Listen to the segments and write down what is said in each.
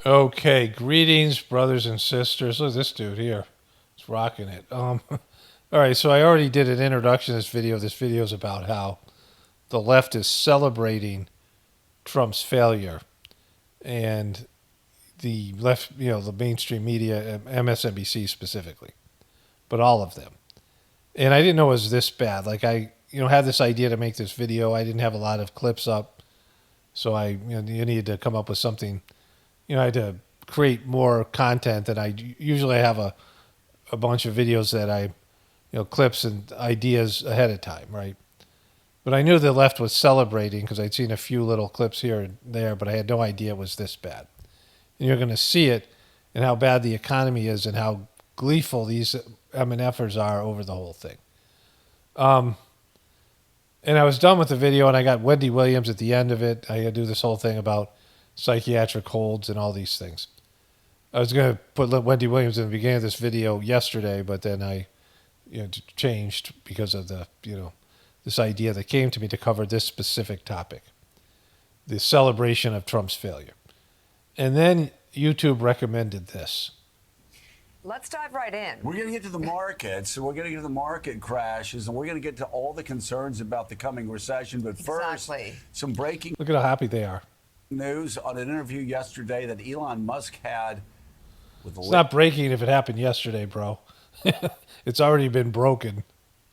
Okay, greetings, brothers and sisters. Look at this dude here. He's rocking it. All right, so I already did an introduction to this video. This video is about how the left is celebrating Trump's failure, and the left, the mainstream media, MSNBC specifically, but all of them. And I didn't know it was this bad. Like I, had this idea to make this video. I didn't have a lot of clips up, so you needed to come up with something. I had to create more content, and I usually have a bunch of videos that I, clips and ideas ahead of time, right? But I knew the left was celebrating because I'd seen a few little clips here and there, but I had no idea it was this bad. And you're going to see it and how bad the economy is and how gleeful these MNFers are over the whole thing. And I was done with the video, and I got Wendy Williams at the end of it. I had to do this whole thing about psychiatric holds and all these things. I was going to put Wendy Williams in the beginning of this video yesterday, but then I changed because of the, this idea that came to me to cover this specific topic, the celebration of Trump's failure. And then YouTube recommended this. Let's dive right in. We're going to get to the markets, and we're going to get to the market crashes, and we're going to get to all the concerns about the coming recession. But first, some breaking Look at how happy they are. news on an interview yesterday that Elon Musk had with It's not breaking if it happened yesterday, bro. It's already been broken.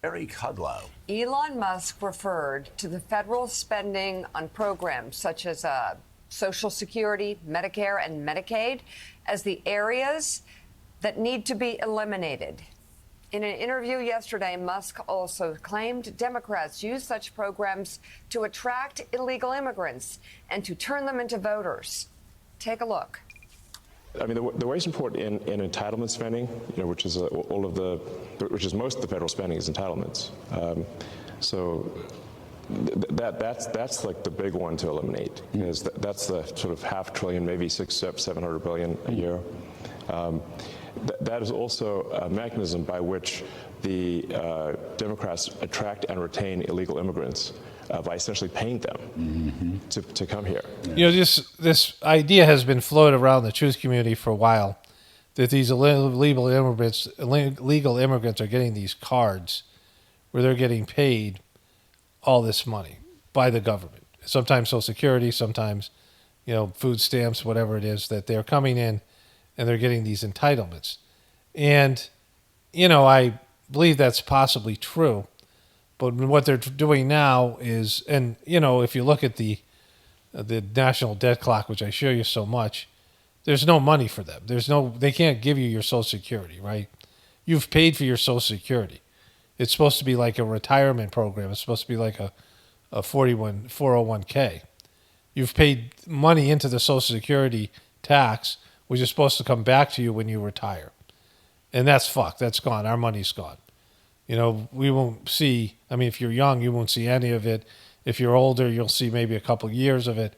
Larry Kudlow. Elon Musk referred to the federal spending on programs such as Social Security, Medicare, and Medicaid as the areas that need to be eliminated. In an interview yesterday, Musk also claimed Democrats use such programs to attract illegal immigrants and to turn them into voters. Take a look. I mean, the way it's important in entitlement spending, which is which is most of the federal spending is entitlements. So that's like the big one to eliminate. Because that's the sort of $500 billion, maybe $700 billion a year. That is also a mechanism by which the Democrats attract and retain illegal immigrants by essentially paying them to come here. This idea has been floated around the truth community for a while that these illegal immigrants are getting these cards where they're getting paid all this money by the government. Sometimes Social Security, sometimes food stamps, whatever it is, that they're coming in and they're getting these entitlements. And, I believe that's possibly true. But what they're doing now is, and, if you look at the national debt clock, which I show you so much, there's no money for them. They can't give you your Social Security, right? You've paid for your Social Security. It's supposed to be like a retirement program. It's supposed to be like a 401k. You've paid money into the Social Security tax, which is supposed to come back to you when you retire. And that's fucked. That's gone. Our money's gone. We won't see, if you're young, you won't see any of it. If you're older, you'll see maybe a couple years of it,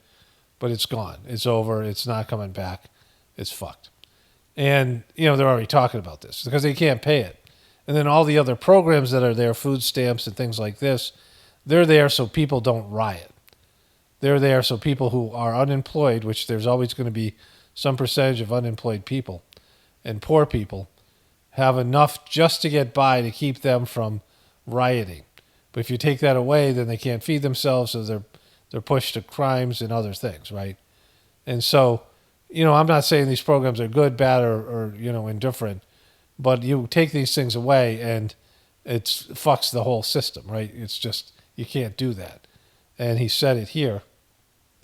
but it's gone. It's over. It's not coming back. It's fucked. And, they're already talking about this because they can't pay it. And then all the other programs that are there, food stamps and things like this, they're there so people don't riot. They're there so people who are unemployed, which there's always going to be some percentage of unemployed people and poor people, have enough just to get by to keep them from rioting. But if you take that away, then they can't feed themselves, so they're pushed to crimes and other things, right? And so, I'm not saying these programs are good, bad, or indifferent, but you take these things away and it fucks the whole system, right? It's just, you can't do that. And he said it here.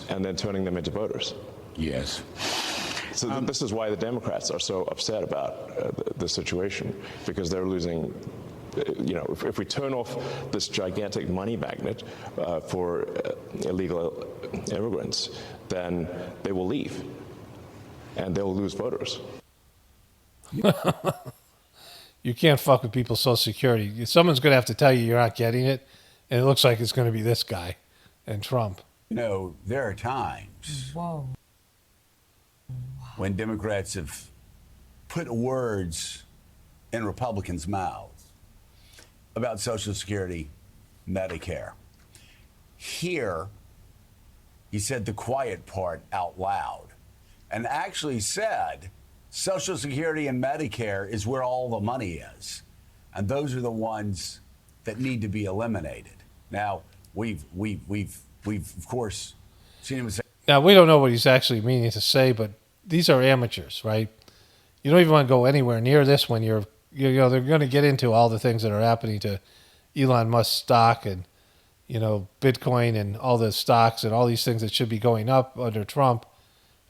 And then turning them into voters. Yes. So this is why the Democrats are so upset about the situation, because they're losing. If we turn off this gigantic money magnet for illegal immigrants, then they will leave, and they'll lose voters. You can't fuck with people's Social Security. Someone's going to have to tell you you're not getting it, and it looks like it's going to be this guy and Trump. There are times when Democrats have put words in Republicans' mouths about Social Security, Medicare. Here, he said the quiet part out loud and actually said Social Security and Medicare is where all the money is. And those are the ones that need to be eliminated. Now, we've of course seen him say. Now, we don't know what he's actually meaning to say, but these are amateurs, right? You don't even want to go anywhere near this when you know, they're going to get into all the things that are happening to Elon Musk's stock and, you know, Bitcoin and all the stocks and all these things that should be going up under Trump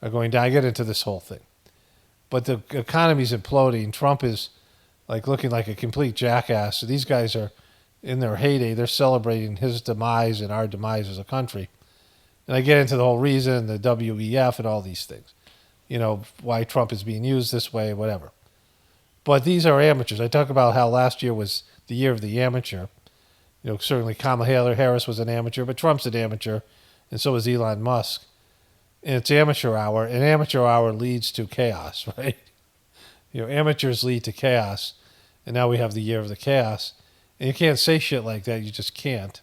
are going down. I get into this whole thing. But the economy's imploding. Trump is like looking like a complete jackass. So these guys are in their heyday. They're celebrating his demise and our demise as a country. And I get into the whole reason, the WEF and all these things. You know, why Trump is being used this way, whatever. But these are amateurs. I talk about how last year was the year of the amateur. You know, certainly Kamala Harris was an amateur, but Trump's an amateur, and so is Elon Musk. And it's amateur hour, and amateur hour leads to chaos, right? You know, amateurs lead to chaos, and now we have the year of the chaos. And you can't say shit like that. You just can't.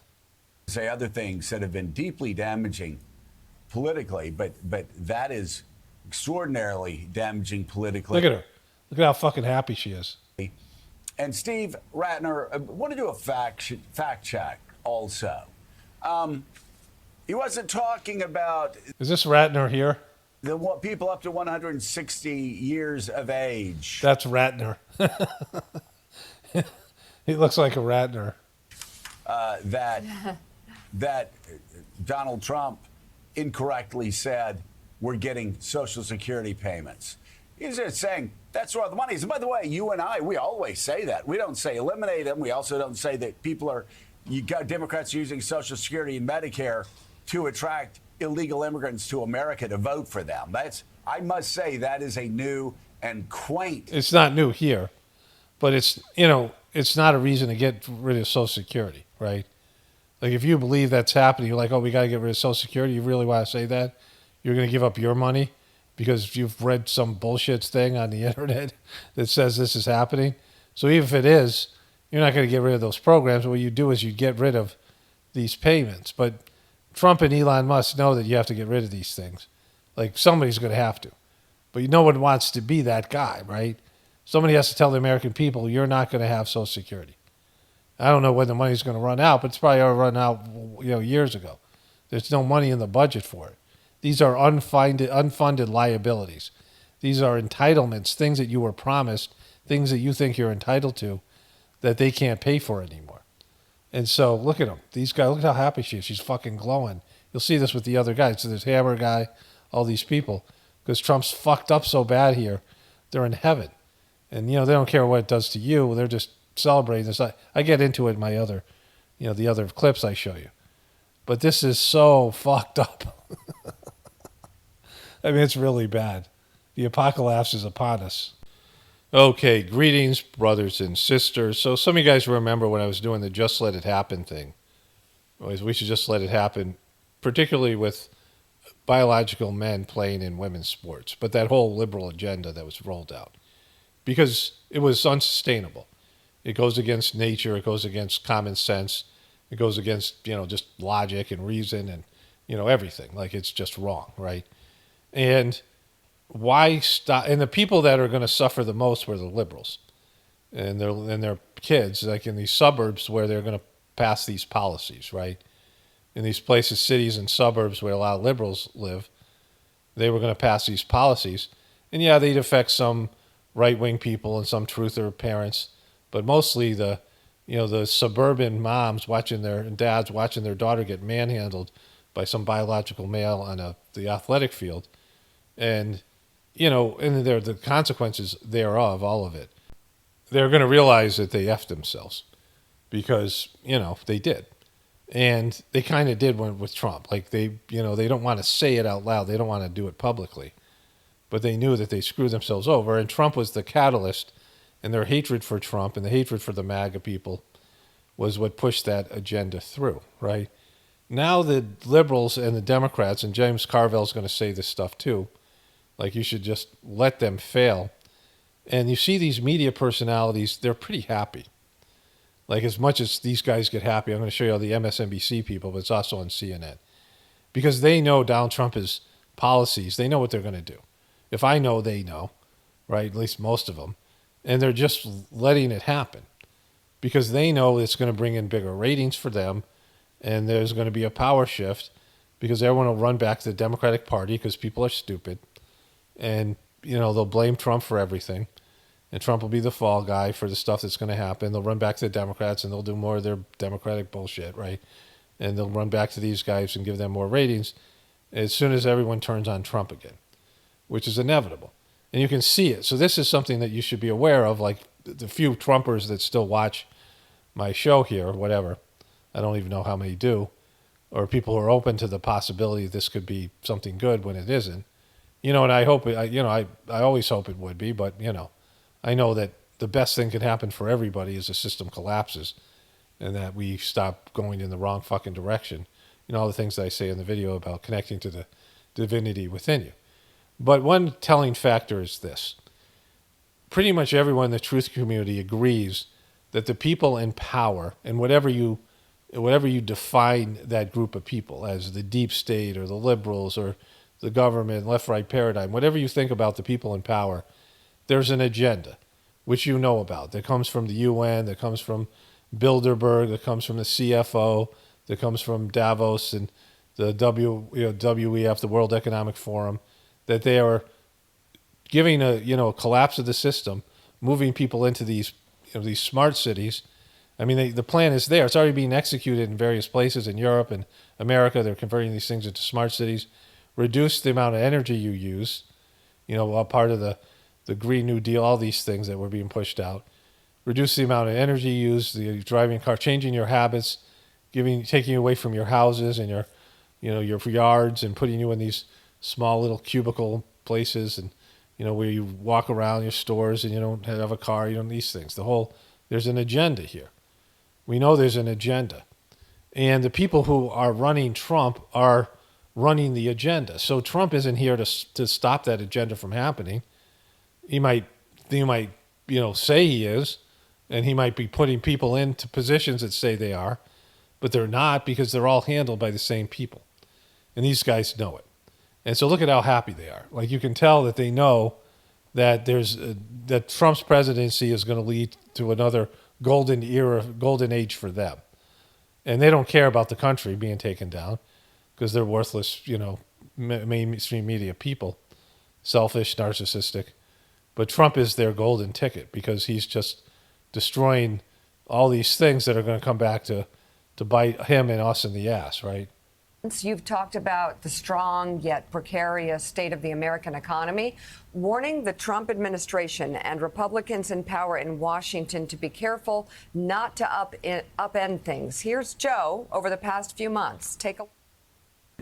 Say other things that have been deeply damaging politically, but that is extraordinarily damaging politically. Look at her. Look at how fucking happy she is. And Steve Ratner, I want to do a fact check also. He wasn't talking about... Is this Ratner here? The people up to 160 years of age. That's Ratner. He looks like a Ratner. That Donald Trump incorrectly said we're getting Social Security payments. He's just saying that's where the money is. And by the way, you and I, we always say that. We don't say eliminate them. We also don't say that you got Democrats using Social Security and Medicare to attract illegal immigrants to America to vote for them. I must say, that is a new and quaint. It's not new here, but it's not a reason to get rid of Social Security, right? Like, if you believe that's happening, you're like, oh, we got to get rid of Social Security. You really want to say that? You're going to give up your money because you've read some bullshit thing on the internet that says this is happening. So even if it is, you're not going to get rid of those programs. What you do is you get rid of these payments. But Trump and Elon Musk know that you have to get rid of these things. Like, somebody's going to have to. But no one wants to be that guy, right? Somebody has to tell the American people, you're not going to have Social Security. I don't know when the money's going to run out, but it's probably already run out, years ago. There's no money in the budget for it. These are unfunded liabilities. These are entitlements, things that you were promised, things that you think you're entitled to, that they can't pay for anymore. And so look at them. These guys, look at how happy she is. She's fucking glowing. You'll see this with the other guys. So there's Hammer guy, all these people. Because Trump's fucked up so bad here, they're in heaven. And, they don't care what it does to you. They're just celebrating this. I get into it in my other, the other clips I show you. But this is so fucked up. I mean, it's really bad. The apocalypse is upon us. Okay, greetings, brothers and sisters. So some of you guys remember when I was doing the Just Let It Happen thing. We should just let it happen, particularly with biological men playing in women's sports. But that whole liberal agenda that was rolled out. Because it was unsustainable. It goes against nature. It goes against common sense. It goes against, just logic and reason and, everything. Like, it's just wrong, right? And why stop? And the people that are going to suffer the most were the liberals and their kids, like in these suburbs where they're going to pass these policies, right? In these places, cities and suburbs where a lot of liberals live, they were going to pass these policies. And yeah, they'd affect some right-wing people and some truther parents, but mostly the suburban moms and dads watching their daughter get manhandled by some biological male on the athletic field. And, and the consequences thereof, all of it. They're going to realize that they effed themselves because, they did. And they kind of did with Trump. Like, they don't want to say it out loud. They don't want to do it publicly. But they knew that they screwed themselves over. And Trump was the catalyst. And their hatred for Trump and the hatred for the MAGA people was what pushed that agenda through, right? Now the liberals and the Democrats, and James Carville's going to say this stuff too, like you should just let them fail. And you see these media personalities, they're pretty happy. Like, as much as these guys get happy, I'm going to show you all the MSNBC people, but it's also on CNN. Because they know Donald Trump's policies. They know what they're going to do. If I know, they know, right? At least most of them. And they're just letting it happen because they know it's going to bring in bigger ratings for them, and there's going to be a power shift because everyone will run back to the Democratic Party because people are stupid. And, they'll blame Trump for everything. And Trump will be the fall guy for the stuff that's going to happen. They'll run back to the Democrats and they'll do more of their Democratic bullshit, right? And they'll run back to these guys and give them more ratings as soon as everyone turns on Trump again, which is inevitable. And you can see it. So this is something that you should be aware of, like the few Trumpers that still watch my show here or whatever. I don't even know how many do. Or people who are open to the possibility this could be something good when it isn't. And I hope, I always hope it would be, but, I know that the best thing could happen for everybody is the system collapses and that we stop going in the wrong fucking direction. All the things that I say in the video about connecting to the divinity within you. But one telling factor is this. Pretty much everyone in the truth community agrees that the people in power, and whatever you define that group of people as, the deep state or the liberals or the government, left-right paradigm, whatever you think about the people in power, there's an agenda, which you know about, that comes from the UN, that comes from Bilderberg, that comes from the CFO, that comes from Davos and the WEF, the World Economic Forum, that they are giving a collapse of the system, moving people into these smart cities. I mean, the plan is there. It's already being executed in various places in Europe and America. They're converting these things into smart cities, reduce the amount of energy you use, all part of the Green New Deal, all these things that were being pushed out. Reduce the amount of energy used, the driving car, changing your habits, taking you away from your houses and your yards and putting you in these small little cubicle places and, where you walk around your stores and you don't have a car, these things. There's an agenda here. We know there's an agenda. And the people who are running Trump are running the agenda. So Trump isn't here to stop that agenda from happening. He might say he is, and he might be putting people into positions that say they are, but they're not because they're all handled by the same people. And these guys know it. And so look at how happy they are. Like, you can tell that they know that that Trump's presidency is going to lead to another golden age for them. And they don't care about the country being taken down because they're worthless, mainstream media people, selfish, narcissistic. But Trump is their golden ticket because he's just destroying all these things that are going to come back to bite him and us in the ass, right? You've talked about the strong yet precarious state of the American economy, warning the Trump administration and Republicans in power in Washington to be careful not to upend things. Here's Joe over the past few months.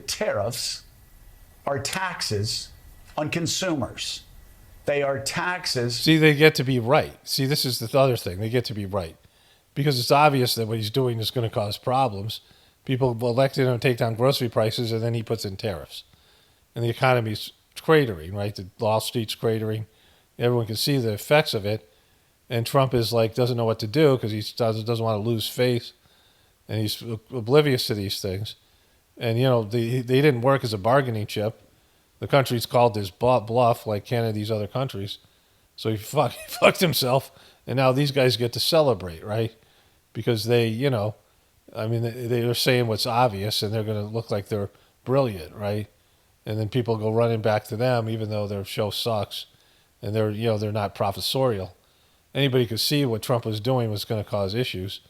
Tariffs are taxes on consumers. They are taxes. See, they get to be right. See, this is the other thing. They get to be right because it's obvious that what he's doing is going to cause problems. People elected him to take down grocery prices, and then he puts in tariffs. And the economy's cratering, right? The Wall Street's cratering. Everyone can see the effects of it. And Trump is doesn't know what to do because he doesn't want to lose face. And he's oblivious to these things. And, they didn't work as a bargaining chip. The country's called this bluff like Canada, these other countries. So he fucked himself. And now these guys get to celebrate, right? Because they're saying what's obvious, and they're going to look like they're brilliant, right? And then people go running back to them, even though their show sucks, and they're not professorial. Anybody could see what Trump was doing was going to cause issues.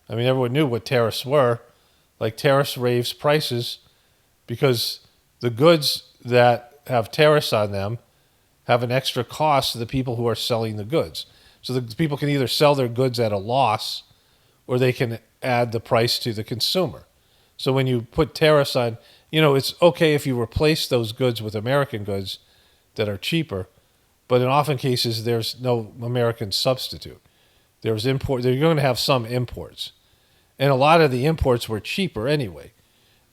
I mean, everyone knew what tariffs were. Like, tariffs raise prices because the goods that have tariffs on them have an extra cost to the people who are selling the goods. So the people can either sell their goods at a loss, or they can add the price to the consumer. So when you put tariffs on, it's okay if you replace those goods with American goods that are cheaper, but in often cases there's no American substitute. They're going to have some imports. And a lot of the imports were cheaper anyway.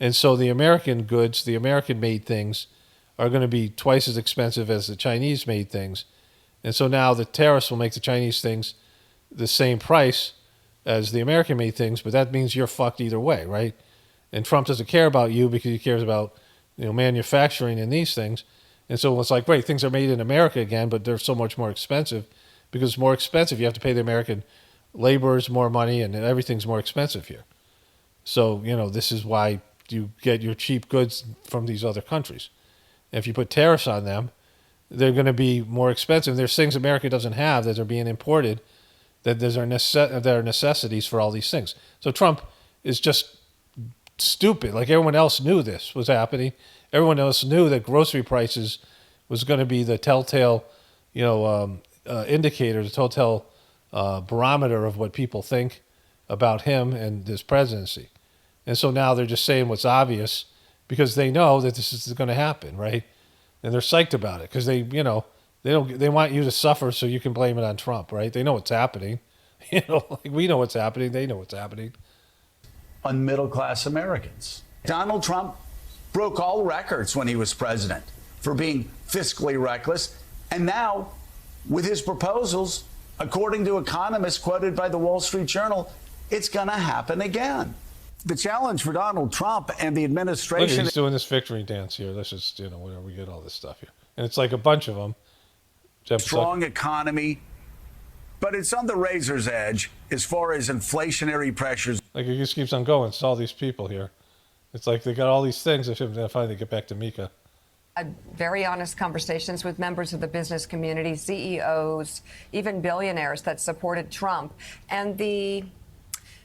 And so the American goods, the American-made things, are going to be twice as expensive as the Chinese-made things. And so now the tariffs will make the Chinese things the same price as the American-made things, but that means you're fucked either way, right? And Trump doesn't care about you because he cares about manufacturing and these things. And so it's like, great, things are made in America again, but they're so much more expensive because it's more expensive. You have to pay the American laborers more money, and everything's more expensive here. So, this is why you get your cheap goods from these other countries. And if you put tariffs on them, they're going to be more expensive. There's things America doesn't have that are being imported that are necessities for all these things. So Trump is just stupid. Like, everyone else knew this was happening. Everyone else knew that grocery prices was going to be the telltale, indicator, the telltale barometer of what people think about him and his presidency. And so now they're just saying what's obvious because they know that this is going to happen, right? And they're psyched about it because they want you to suffer so you can blame it on Trump, right? They know what's happening. Like we know what's happening. They know what's happening. On middle-class Americans. Donald Trump broke all records when he was president for being fiscally reckless. And now, with his proposals, according to economists quoted by the Wall Street Journal, it's going to happen again. The challenge for Donald Trump and the administration... Look, he's doing this victory dance here. Let's just, whatever, we get all this stuff here. And it's like a bunch of them. Strong economy, but it's on the razor's edge as far as inflationary pressures. Like, it just keeps on going. It's all these people here. It's like they got all these things. They should finally get back to Mika. Very honest conversations with members of the business community, CEOs, even billionaires that supported Trump. And the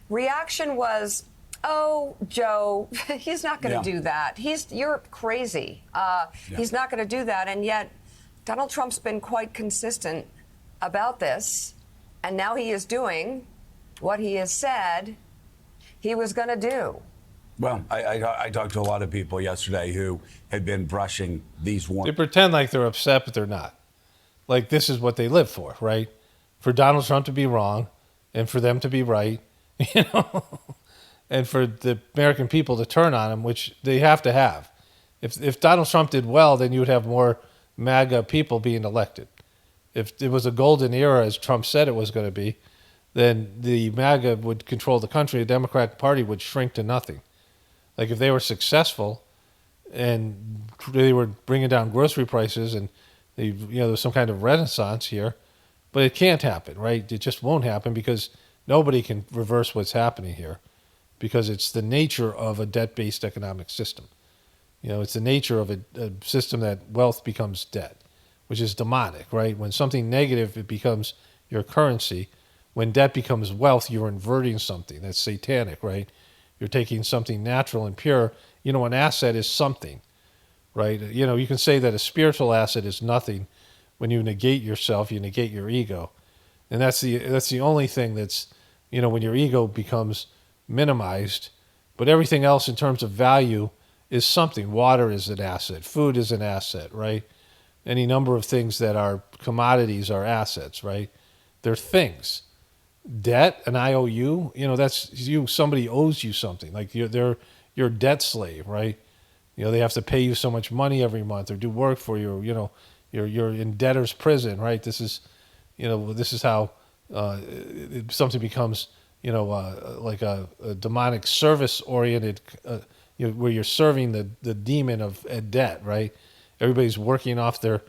reaction was, oh, Joe, he's not going to do that. You're crazy. He's not going to do that. And yet Donald Trump's been quite consistent about this. And now he is doing what he has said he was going to do. Well, I talked to a lot of people yesterday who had been brushing these warnings. They pretend like they're upset, but they're not. Like, this is what they live for, right? For Donald Trump to be wrong and for them to be right, and for the American people to turn on him, which they have to have. If Donald Trump did well, then you would have more MAGA people being elected. If it was a golden era, as Trump said it was going to be, then the MAGA would control the country. The Democratic Party would shrink to nothing. Like, if they were successful and they were bringing down grocery prices and there's some kind of renaissance here, but it can't happen, right? It just won't happen because nobody can reverse what's happening here because it's the nature of a debt-based economic system. It's the nature of a system that wealth becomes debt, which is demonic, right? When something negative, it becomes your currency. When debt becomes wealth, you're inverting something. That's satanic, right? You're taking something natural and pure. An asset is something, right? You can say that a spiritual asset is nothing. When you negate yourself, you negate your ego. And that's the only thing that's, when your ego becomes minimized. But everything else in terms of value is something. Water is an asset. Food is an asset, right? Any number of things that are commodities are assets, right? They're things. Debt, an IOU, that's you. Somebody owes you something. Like they're your debt slave, right? They have to pay you so much money every month or do work for you. You're in debtor's prison, right? This is how something becomes, like a demonic service-oriented, where you're serving the demon of debt, right? Everybody's working off their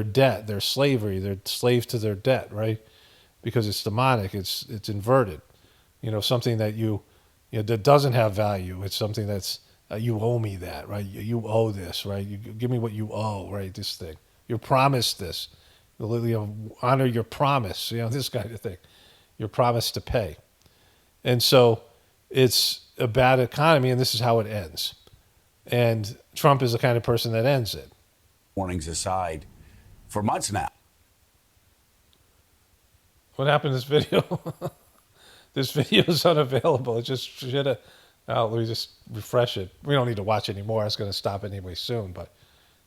debt, their slavery, they're slaves to their debt, right? Because it's demonic, it's inverted. Something that that doesn't have value. It's something that's you owe me that, right? You owe this, right? You give me what you owe, right? This thing. You're promised this. Honor your promise. This kind of thing. You're promised to pay. And so it's a bad economy, and this is how it ends. And Trump is the kind of person that ends it. Warnings aside, for months now. What happened to this video? This video is unavailable. It just should have... let me just refresh it. We don't need to watch it anymore. It's going to stop anyway soon. But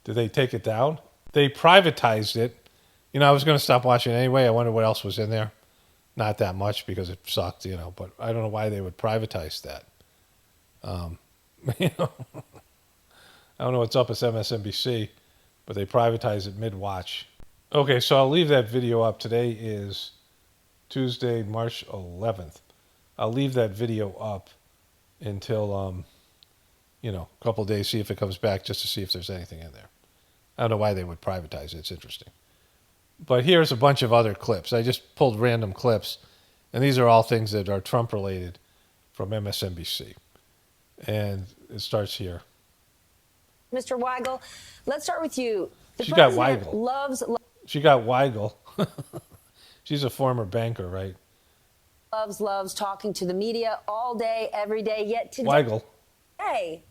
did they take it down? They privatized it. I was going to stop watching it anyway. I wonder what else was in there. Not that much because it sucked, But I don't know why they would privatize that. I don't know what's up with MSNBC, but they privatized it mid-watch. Okay, so I'll leave that video up. Today is Tuesday, March 11th. I'll leave that video up until, a couple of days, see if it comes back just to see if there's anything in there. I don't know why they would privatize it. It's interesting. But here's a bunch of other clips. I just pulled random clips, and these are all things that are Trump related from MSNBC. And it starts here. Mr. Weigel, let's start with you. She got Weigel. She got Weigel. She's a former banker, right? Loves talking to the media all day, every day, yet today, Weigel. Hey,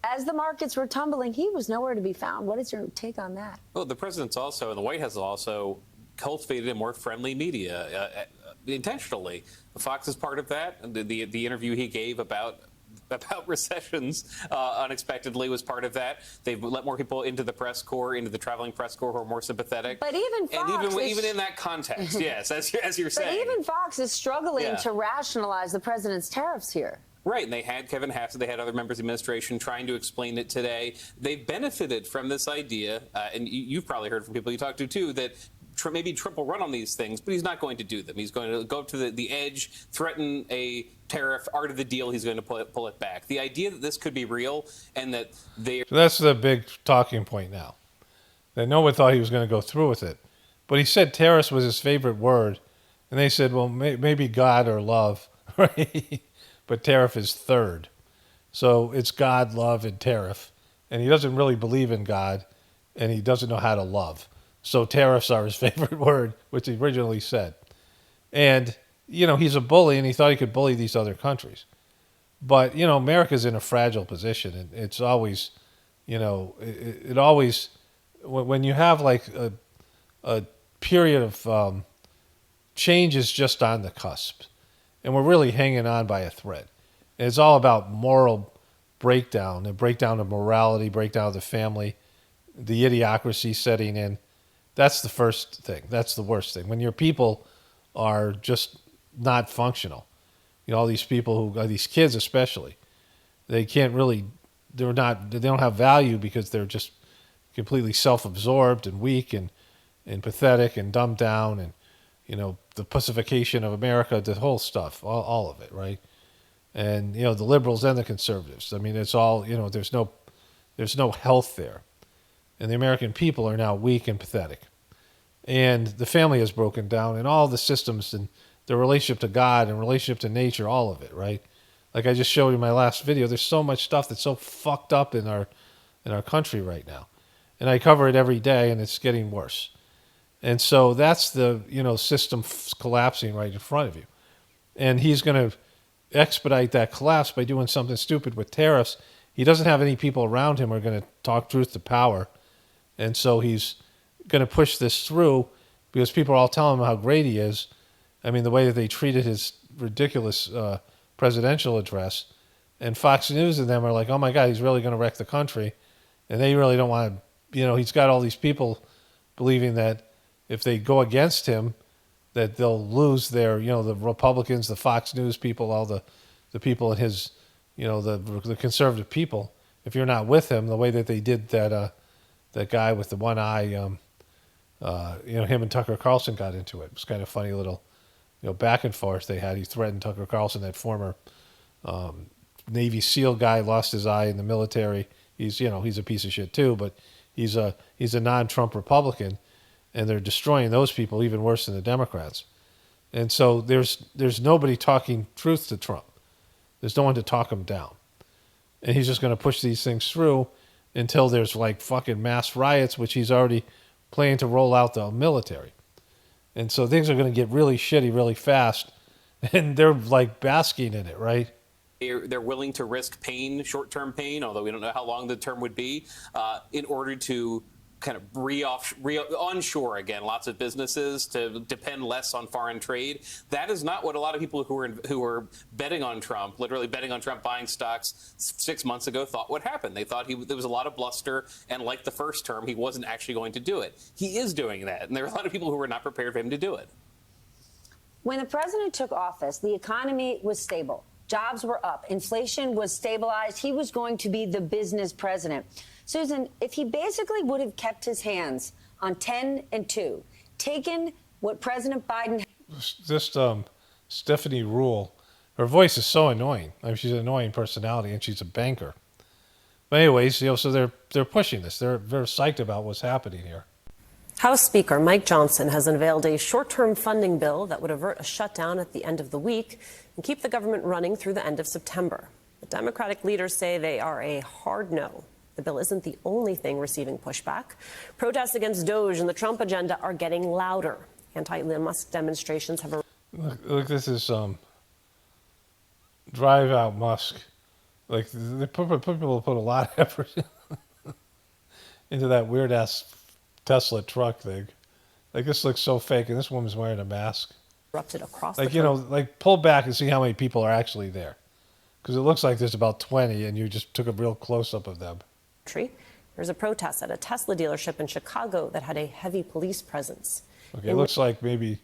as the markets were tumbling, he was nowhere to be found. What is your take on that? Well, the president's also, and the White House has also cultivated a more friendly media intentionally. Fox is part of that. The interview he gave about recessions unexpectedly was part of that. They've let more people into the press corps, into the traveling press corps who are more sympathetic. But even Fox even in that context, yes, as you're saying. But even Fox is struggling to rationalize the president's tariffs here. Right, and they had Kevin Hassett, they had other members of the administration trying to explain it today. They've benefited from this idea, and you've probably heard from people you talk to too, that maybe Trump will run on these things, but he's not going to do them. He's going to go up to the edge, threaten a tariff, art of the deal, he's going to pull it back. The idea that this could be real and that they... So that's the big talking point now. That no one thought he was going to go through with it. But he said tariffs was his favorite word. And they said, well, maybe God or love, right? But tariff is third. So it's God, love, and tariff. And he doesn't really believe in God, and he doesn't know how to love. So tariffs are his favorite word, which he originally said. And, he's a bully, and he thought he could bully these other countries. But, America's in a fragile position, and it's always, it always, when you have like a period of change is just on the cusp. And we're really hanging on by a thread. And it's all about moral breakdown, the breakdown of morality, breakdown of the family, the idiocracy setting in. That's the first thing. That's the worst thing. When your people are just not functional. All these people these kids especially, they can't really, they don't have value because they're just completely self-absorbed and weak and pathetic and dumbed down and, the pacification of America, the whole stuff, all of it, right? And, the liberals and the conservatives. I mean, it's all, there's no health there. And the American people are now weak and pathetic. And the family has broken down, and all the systems and the relationship to God and relationship to nature, all of it, right? Like I just showed you in my last video, there's so much stuff that's so fucked up in our country right now. And I cover it every day, and it's getting worse. And so that's the, system collapsing right in front of you. And he's going to expedite that collapse by doing something stupid with tariffs. He doesn't have any people around him who are going to talk truth to power. And so he's going to push this through because people are all telling him how great he is. I mean, the way that they treated his ridiculous presidential address. And Fox News and them are like, oh my God, he's really going to wreck the country. And they really don't want to, he's got all these people believing that if they go against him, that they'll lose their, the Republicans, the Fox News people, all the people in his, the conservative people. If you're not with him, the way that they did that guy with the one eye, him and Tucker Carlson got into it. It was kind of funny little, back and forth they had. He threatened Tucker Carlson, that former Navy SEAL guy, lost his eye in the military. He's a piece of shit too, but he's a non-Trump Republican. And they're destroying those people even worse than the Democrats. And so there's nobody talking truth to Trump. There's no one to talk him down. And he's just going to push these things through until there's like fucking mass riots, which he's already planning to roll out the military. And so things are going to get really shitty really fast. And they're like basking in it, right? They're willing to risk pain, short-term pain, although we don't know how long the term would be, in order to kind of onshore again lots of businesses to depend less on foreign trade. That is not what a lot of people who were betting on Trump, literally betting on Trump, buying stocks 6 months ago, thought would happen. They thought there was a lot of bluster, and like the first term, he wasn't actually going to do it. He is doing that, and there are a lot of people who were not prepared for him to do it. When the president took office, the economy was stable. Jobs were up. Inflation was stabilized. He was going to be the business president. Susan, if he basically would have kept his hands on 10 and 2, taken what President Biden... Just Stephanie Rule, her voice is so annoying. I mean, she's an annoying personality, and she's a banker. But anyways, so they're pushing this. They're psyched about what's happening here. House Speaker Mike Johnson has unveiled a short-term funding bill that would avert a shutdown at the end of the week and keep the government running through the end of September. The Democratic leaders say they are a hard no. The bill isn't the only thing receiving pushback. Protests against DOGE and the Trump agenda are getting louder. Anti-Elon Musk demonstrations have... Look, this is Drive Out Musk. Like, people put a lot of effort into that weird-ass Tesla truck thing. Like, this looks so fake, and this woman's wearing a mask. Erupted across like, like, pull back and see how many people are actually there. Because it looks like there's about 20, and you just took a real close-up of them. There's a protest at a Tesla dealership in Chicago that had a heavy police presence. Okay, it looks like maybe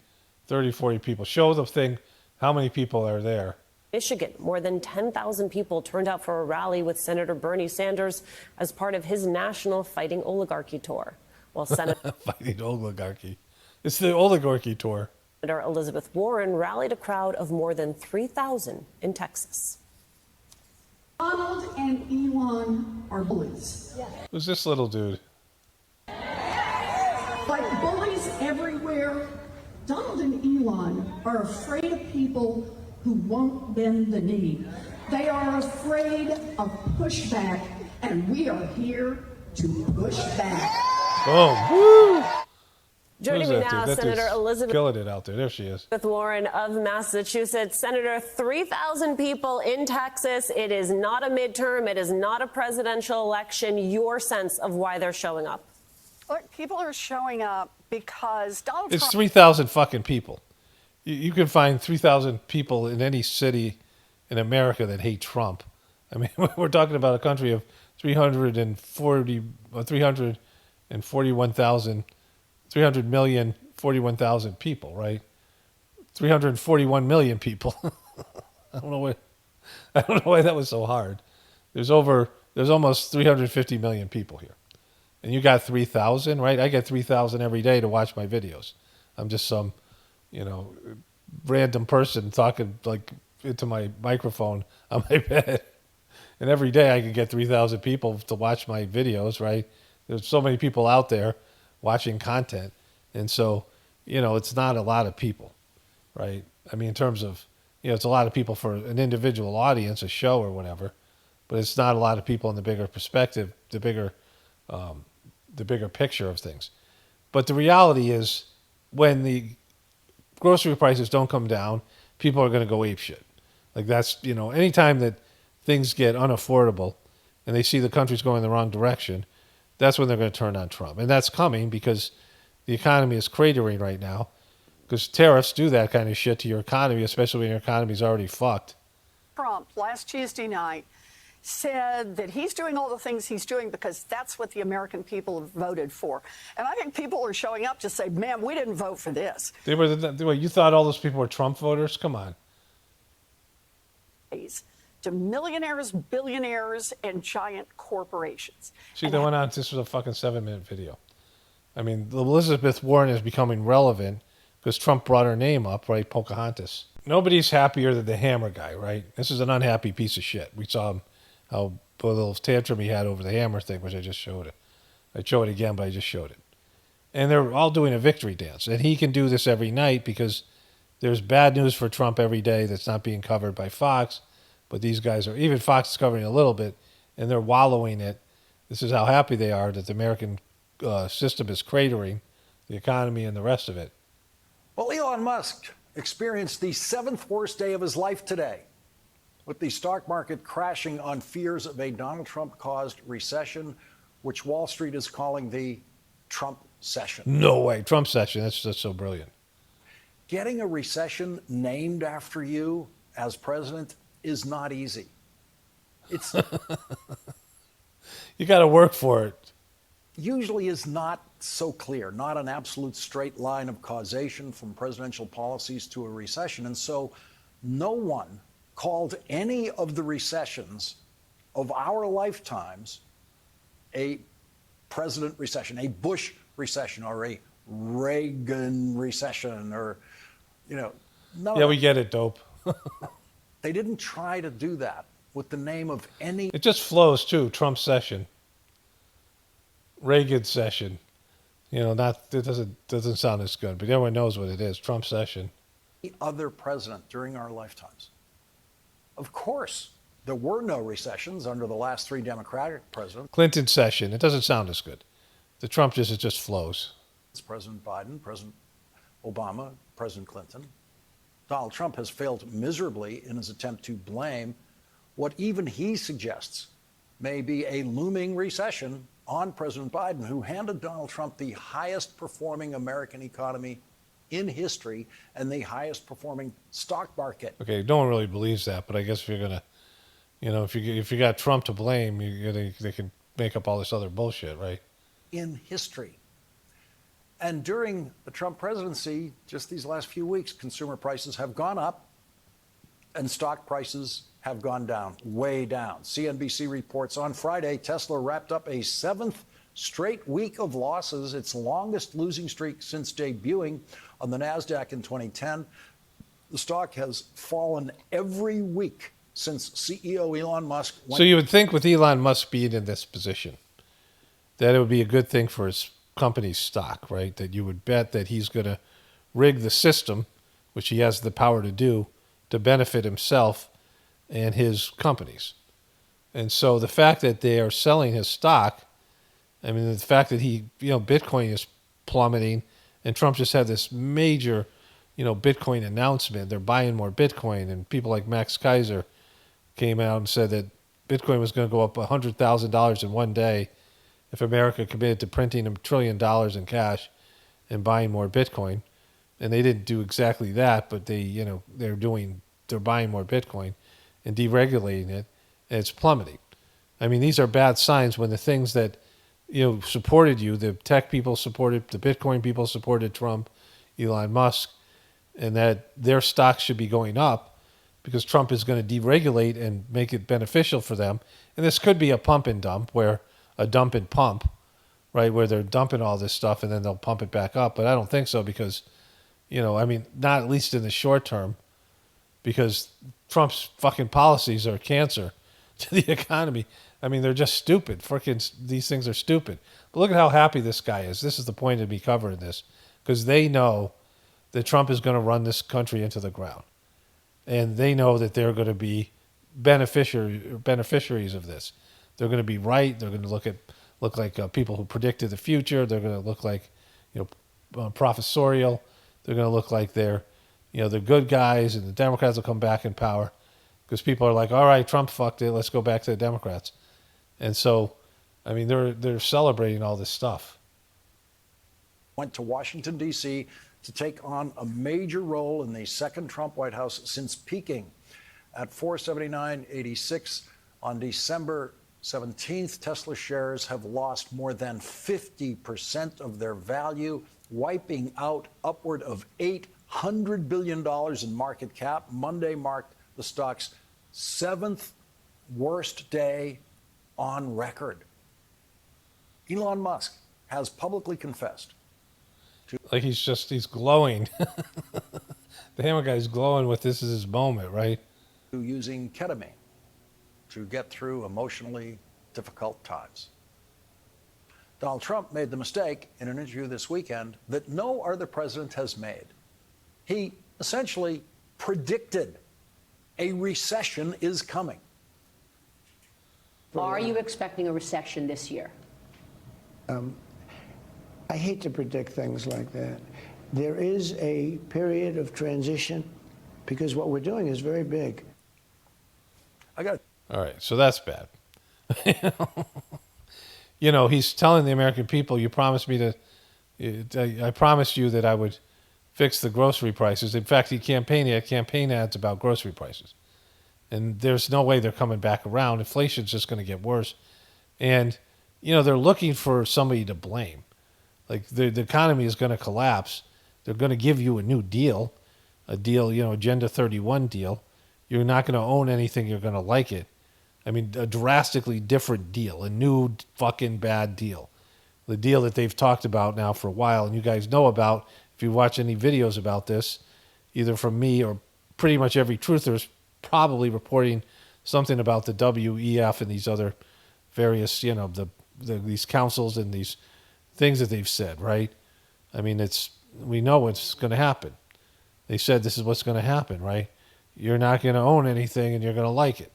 30, 40 people. Show the thing, how many people are there. Michigan, more than 10,000 people turned out for a rally with Senator Bernie Sanders as part of his national Fighting Oligarchy tour. While Fighting Oligarchy. It's the Oligarchy tour. Senator Elizabeth Warren rallied a crowd of more than 3,000 in Texas. Donald and Elon are bullies. Who's this little dude? Like bullies everywhere, Donald and Elon are afraid of people who won't bend the knee. They are afraid of pushback, and we are here to push back. Boom. Woo! Joining me now, Senator Elizabeth killing it out there. There she is. Warren of Massachusetts. Senator, 3,000 people in Texas. It is not a midterm. It is not a presidential election. Your sense of why they're showing up? Look, people are showing up because Donald Trump... It's 3,000 fucking people. You can find 3,000 people in any city in America that hate Trump. I mean, we're talking about a country of 341,000 people, right? 341 million people. I don't know why that was so hard. There's almost 350 million people here. And you got 3,000, right? I get 3,000 every day to watch my videos. I'm just some, random person talking like into my microphone on my bed. And every day I can get 3,000 people to watch my videos, right? There's so many people out there watching content. And so, it's not a lot of people, right? I mean, in terms of, it's a lot of people for an individual audience, a show or whatever, but it's not a lot of people in the bigger perspective, the bigger picture of things. But the reality is when the grocery prices don't come down, people are going to go apeshit. Like that's, anytime that things get unaffordable and they see the country's going the wrong direction, that's when they're going to turn on Trump. And that's coming because the economy is cratering right now because tariffs do that kind of shit to your economy, especially when your economy's already fucked. Trump last Tuesday night said that he's doing all the things he's doing because that's what the American people have voted for. And I think people are showing up to say, man, we didn't vote for this. You thought all those people were Trump voters? Come on. To millionaires, billionaires, and giant corporations. See, they went on, this was a fucking 7-minute video. I mean, Elizabeth Warren is becoming relevant because Trump brought her name up, right? Pocahontas. Nobody's happier than the hammer guy, right? This is an unhappy piece of shit. We saw him, how a little tantrum he had over the hammer thing, which I just showed it. I'd show it again, but I just showed it. And they're all doing a victory dance. And he can do this every night because there's bad news for Trump every day that's not being covered by Fox. But these guys are, even Fox is covering a little bit, and they're wallowing it. This is how happy they are that the American system is cratering, the economy and the rest of it. Well, Elon Musk experienced the 7th worst day of his life today, with the stock market crashing on fears of a Donald Trump-caused recession, which Wall Street is calling the Trumpcession. No way. Trumpcession. That's so brilliant. Getting a recession named after you as president is not easy. It's you got to work for it. Usually is not so clear, not an absolute straight line of causation from presidential policies to a recession. And so no one called any of the recessions of our lifetimes a president recession, a Bush recession, or a Reagan recession, or, Yeah, we get it, dope. They didn't try to do that. with the name of any. It just flows too. Trumpcession, Reagan-cession. You know, it doesn't sound as good, but everyone knows what it is. Trumpcession. Other president during our lifetimes. Of course, there were no recessions under the last three Democratic presidents. Clinton session. It doesn't sound as good. The Trump it just flows. It's President Biden, President Obama, President Clinton. Donald Trump has failed miserably in his attempt to blame what even he suggests may be a looming recession on President Biden, who handed Donald Trump the highest performing American economy in history and the highest performing stock market. Okay, no one really believes that, but I guess if you're gonna, if you got Trump to blame, they can make up all this other bullshit, right? In history. And during the Trump presidency, just these last few weeks, consumer prices have gone up and stock prices have gone down, way down. CNBC reports on Friday, Tesla wrapped up a seventh straight week of losses, its longest losing streak since debuting on the NASDAQ in 2010. The stock has fallen every week since CEO Elon Musk went. So you would think with Elon Musk being in this position, that it would be a good thing for his company's stock, right? That you would bet that he's going to rig the system, which he has the power to do, to benefit himself and his companies. And so the fact that they are selling his stock, I mean, the fact that Bitcoin is plummeting, and Trump just had this major, Bitcoin announcement. They're buying more Bitcoin, and people like Max Kaiser came out and said that Bitcoin was going to go up $100,000 in one day if America committed to printing $1 trillion in cash and buying more Bitcoin. And they didn't do exactly that, but they're buying more Bitcoin and deregulating it, and it's plummeting. I mean, these are bad signs when the things that supported you, the tech people supported, the Bitcoin people supported Trump, Elon Musk, and that their stocks should be going up because Trump is going to deregulate and make it beneficial for them. And this could be a pump and dump, a dump and pump, right, where they're dumping all this stuff and then they'll pump it back up. But I don't think so because, not at least in the short term, because Trump's fucking policies are cancer to the economy. I mean, they're just stupid. These things are stupid. But look at how happy this guy is. This is the point of me covering this, because they know that Trump is going to run this country into the ground. And they know that they're going to be beneficiaries of this. They're going to be right. They're going to look like people who predicted the future. They're going to look like, professorial. They're going to look like they're good guys, and the Democrats will come back in power because people are like, all right, Trump fucked it. Let's go back to the Democrats. And so, I mean, they're celebrating all this stuff. Went to Washington, D.C. to take on a major role in the second Trump White House since peaking at $479.86 on December 17th. Tesla shares have lost more than 50% of their value, wiping out upward of $800 billion in market cap. Monday marked the stock's seventh worst day on record. Elon Musk has publicly confessed. Like he's glowing. The hammer guy's glowing with this is his moment, right? To using ketamine to get through emotionally difficult times. Donald Trump made the mistake in an interview this weekend that no other president has made. He essentially predicted a recession is coming. Are you expecting a recession this year? I hate to predict things like that. There is a period of transition because what we're doing is very big. All right, so that's bad. He's telling the American people, I promised you that I would fix the grocery prices. In fact, he had campaign ads about grocery prices. And there's no way they're coming back around. Inflation's just going to get worse. And, they're looking for somebody to blame. Like the economy is going to collapse. They're going to give you a new deal, Agenda 31 deal. You're not going to own anything. You're going to like it. I mean, a drastically different deal, a new fucking bad deal. The deal that they've talked about now for a while, and you guys know about, if you watch any videos about this, either from me or pretty much every truther is probably reporting something about the WEF and these other various, these councils and these things that they've said, right? I mean, we know what's going to happen. They said this is what's going to happen, right? You're not going to own anything and you're going to like it.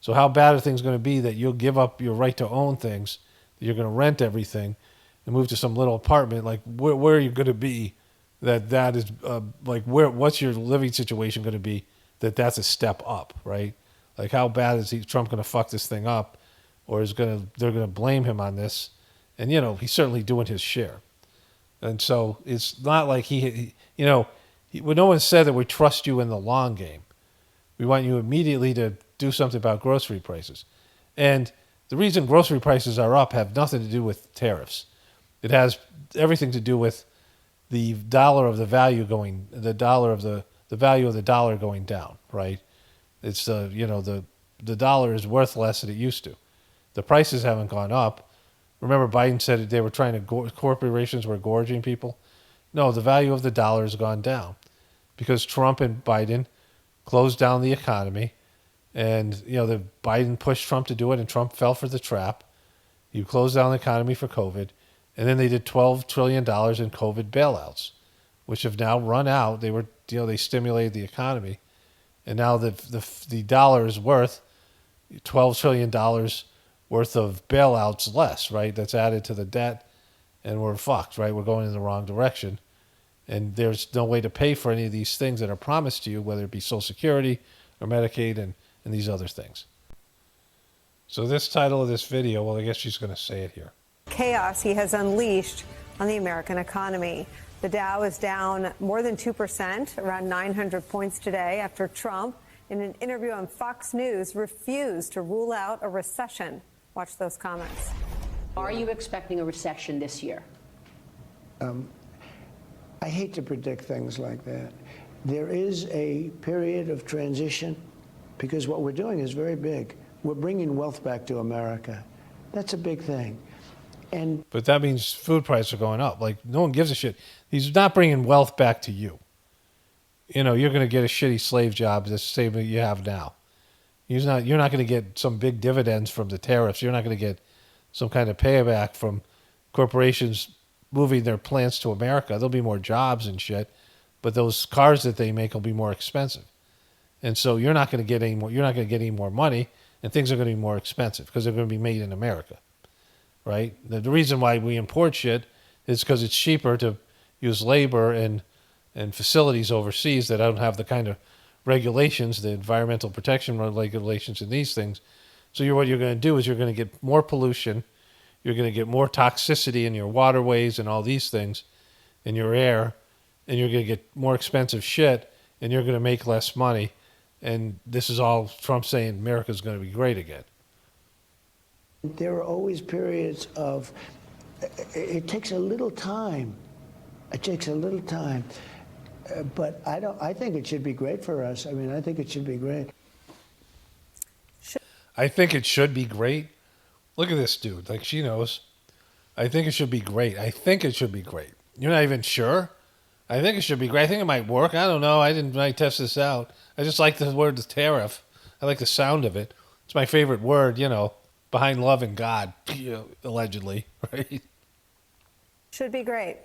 So how bad are things going to be that you'll give up your right to own things, that you're going to rent everything and move to some little apartment? Like, where are you going to be that is, what's your living situation going to be that's a step up, right? Like, how bad is Trump going to fuck this thing up, or they're going to blame him on this? And, he's certainly doing his share. And so it's not like when no one said that we trust you in the long game. We want you immediately to do something about grocery prices. And the reason grocery prices are up have nothing to do with tariffs. It has everything to do with the value of the value of the dollar going down, right? It's the dollar is worth less than it used to. The prices haven't gone up. Remember, Biden said that they were corporations were gorging people. No, the value of the dollar has gone down because Trump and Biden closed down the economy, and the Biden pushed Trump to do it, and Trump fell for the trap. You closed down the economy for COVID, and then they did $12 trillion in COVID bailouts, which have now run out. They stimulated the economy, and now the dollar is worth $12 trillion worth of bailouts less, right? That's added to the debt, and we're fucked, right? We're going in the wrong direction. And there's no way to pay for any of these things that are promised to you, whether it be Social Security or Medicaid and these other things. So this title of this video, well, I guess she's going to say it here. Chaos he has unleashed on the American economy. The Dow is down more than 2%, around 900 points today, after Trump, in an interview on Fox News, refused to rule out a recession. Watch those comments. Are you expecting a recession this year? I hate to predict things like that. There is a period of transition because what we're doing is very big. We're bringing wealth back to America. That's a big thing. But that means food prices are going up. Like, no one gives a shit. He's not bringing wealth back to you. You're going to get a shitty slave job the same that you have now. You're not going to get some big dividends from the tariffs. You're not going to get some kind of payback from corporations moving their plants to America. There'll be more jobs and shit, but those cars that they make will be more expensive. And so you're not going to get any more. You're not going to get any more money, and things are going to be more expensive because they're going to be made in America, right? The reason why we import shit is because it's cheaper to use labor and facilities overseas that don't have the kind of regulations, the environmental protection regulations, and these things. So what you're going to do is you're going to get more pollution. You're going to get more toxicity in your waterways and all these things, in your air, and you're going to get more expensive shit, and you're going to make less money. And this is all Trump saying America's going to be great again. There are always periods of, it takes a little time. It takes a little time. But I think it should be great for us. I mean, I think it should be great. I think it should be great. Look at this dude. Like, she knows. I think it should be great. I think it should be great. You're not even sure? I think it should be great. I think it might work. I don't know. I didn't really test this out. I just like the word tariff. I like the sound of it. It's my favorite word, behind love and God, allegedly, right? Should be great.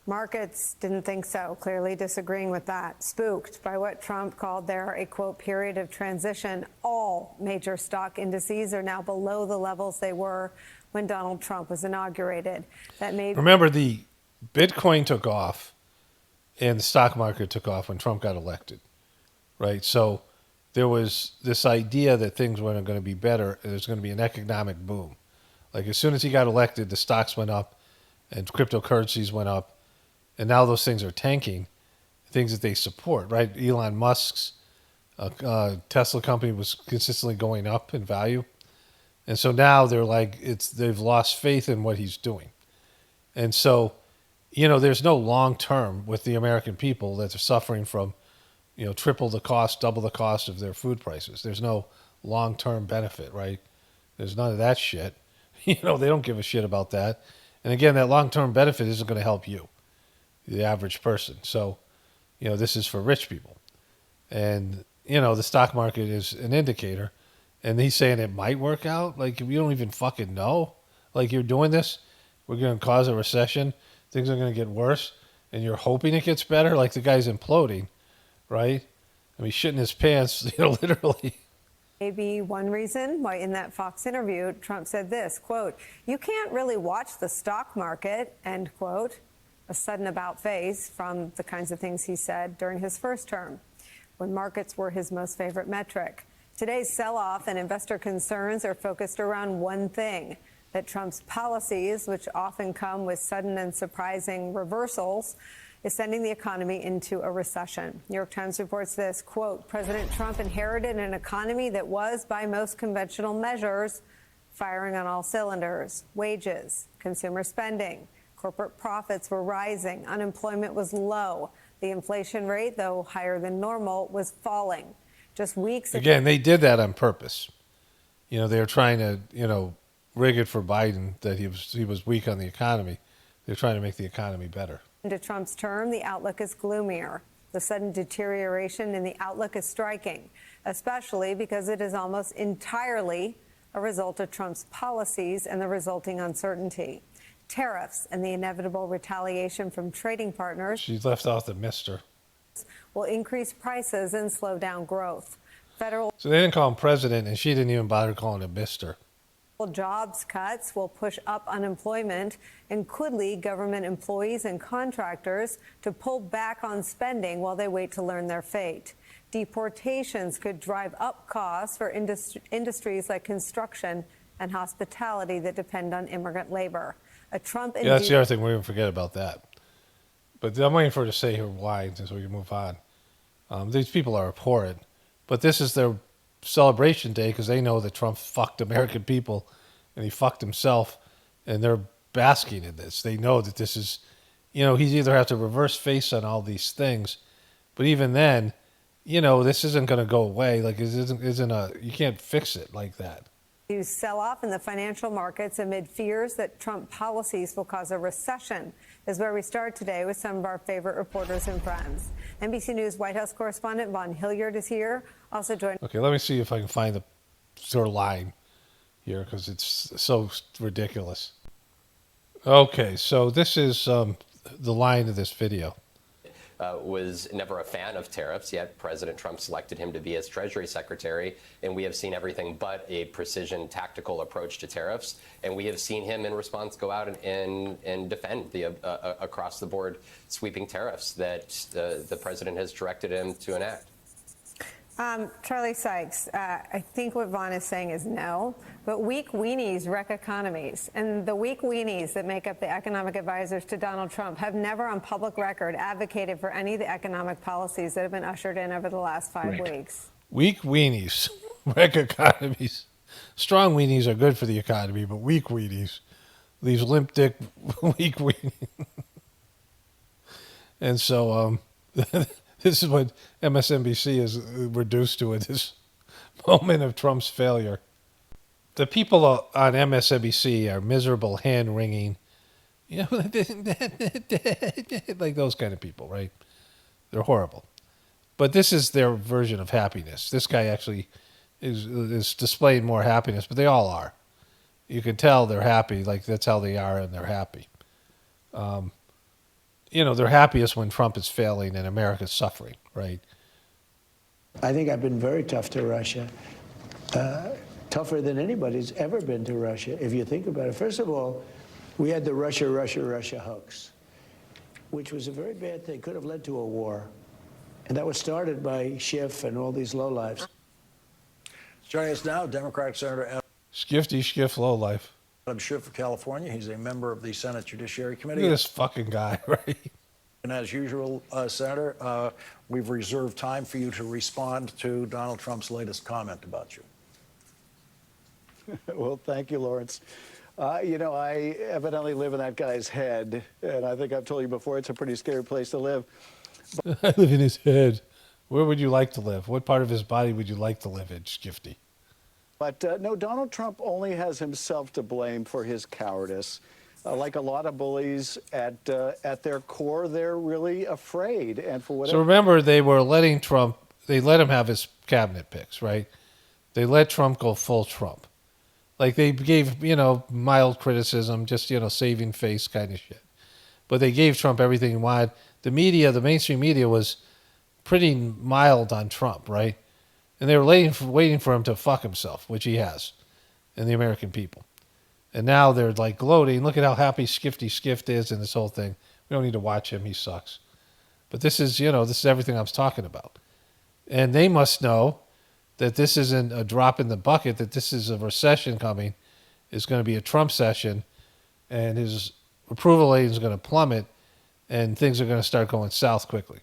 Markets didn't think so, clearly disagreeing with that. Spooked by what Trump called there a, quote, period of transition. All major stock indices are now below the levels they were when Donald Trump was inaugurated. Remember, the Bitcoin took off and the stock market took off when Trump got elected, right? So there was this idea that things weren't going to be better. There's going to be an economic boom. Like, as soon as he got elected, the stocks went up and cryptocurrencies went up. And now those things are tanking, things that they support, right? Elon Musk's Tesla company was consistently going up in value. And so now they've lost faith in what he's doing. And so, there's no long term with the American people that are suffering from, triple the cost, double the cost of their food prices. There's no long term benefit, right? There's none of that shit. They don't give a shit about that. And again, that long term benefit isn't going to help you, the average person. So, this is for rich people. And, the stock market is an indicator, and he's saying it might work out. Like, we don't even fucking know. Like, you're doing this, we're going to cause a recession, things are going to get worse, and you're hoping it gets better. Like, the guy's imploding, right? I mean, shitting his pants, literally. Maybe one reason why in that Fox interview, Trump said this, quote, "You can't really watch the stock market," end quote, a sudden about face from the kinds of things he said during his first term, when markets were his most favorite metric. Today's sell-off and investor concerns are focused around one thing, that Trump's policies, which often come with sudden and surprising reversals, is sending the economy into a recession. New York Times reports this, quote, "President Trump inherited an economy that was, by most conventional measures, firing on all cylinders. Wages, consumer spending, corporate profits were rising, unemployment was low. The inflation rate, though higher than normal, was falling. Just weeks ago." Again, they did that on purpose. They were trying to, rig it for Biden, that he was weak on the economy. They're trying to make the economy better. Into Trump's term, the outlook is gloomier. The sudden deterioration in the outlook is striking, especially because it is almost entirely a result of Trump's policies and the resulting uncertainty. Tariffs and the inevitable retaliation from trading partners. She left off the mister. Will increase prices and slow down growth. Federal. So they didn't call him president, and she didn't even bother calling him mister. Jobs cuts will push up unemployment and could lead government employees and contractors to pull back on spending while they wait to learn their fate. Deportations could drive up costs for industries like construction and hospitality that depend on immigrant labor. A Trump. Yeah, that's the other thing. We didn't forget about that. But I'm waiting for her to say her why so we can move on. These people are abhorrent. But this is their celebration day because they know that Trump fucked American people and he fucked himself, and they're basking in this. They know that this is, he's either have to reverse face on all these things, but even then, this isn't going to go away. Like, it you can't fix it like that. You sell off in the financial markets amid fears that Trump policies will cause a recession is where we start today with some of our favorite reporters and friends. NBC News White House correspondent Von Hilliard is here. Also joined. Okay, let me see if I can find the sort of line here because it's so ridiculous. Okay, so this is the line of this video. Was never a fan of tariffs, yet President Trump selected him to be his Treasury Secretary, and we have seen everything but a precision tactical approach to tariffs, and we have seen him in response go out and defend the across-the-board sweeping tariffs that the president has directed him to enact. Charlie Sykes, I think what Vaughn is saying is no, but weak weenies wreck economies. And the weak weenies that make up the economic advisors to Donald Trump have never on public record advocated for any of the economic policies that have been ushered in over the last 5 weeks. Weak weenies wreck economies. Strong weenies are good for the economy, but weak weenies, these limp dick weak weenies. And so, this is what MSNBC is reduced to at this moment of Trump's failure. The people on MSNBC are miserable, hand-wringing, like those kind of people, right? They're horrible. But this is their version of happiness. This guy actually is displaying more happiness, but they all are. You can tell they're happy, like that's how they are, and they're happy. They're happiest when Trump is failing and America's suffering, right? I think I've been very tough to Russia, tougher than anybody's ever been to Russia, if you think about it. First of all, we had the Russia hoax, which was a very bad thing, could have led to a war. And that was started by Schiff and all these lowlifes. Joining us now, Democratic Senator Schiff lowlife. Adam Schiff of California. He's a member of the Senate Judiciary Committee. Look at this fucking guy, right? And as usual, Senator, we've reserved time for you to respond to Donald Trump's latest comment about you. Well, thank you, Lawrence. I evidently live in that guy's head, and I think I've told you before, it's a pretty scary place to live. I live in his head. Where would you like to live? What part of his body would you like to live in, Skifty? But no, Donald Trump only has himself to blame for his cowardice. Like a lot of bullies, at their core, they're really afraid. And for whatever. So remember, they were letting Trump. they let him have his cabinet picks, right? They let Trump go full Trump. Like they gave, mild criticism, just, saving face kind of shit. But they gave Trump everything he wanted. The media, the mainstream media was pretty mild on Trump, right? And they were waiting for him to fuck himself, which he has, and the American people. And now they're like gloating. Look at how happy Skifty Skift is in this whole thing. We don't need to watch him. He sucks. But this is everything I was talking about. And they must know that this isn't a drop in the bucket, that this is a recession coming. It's going to be a Trump session, and his approval rating is going to plummet, and things are going to start going south quickly.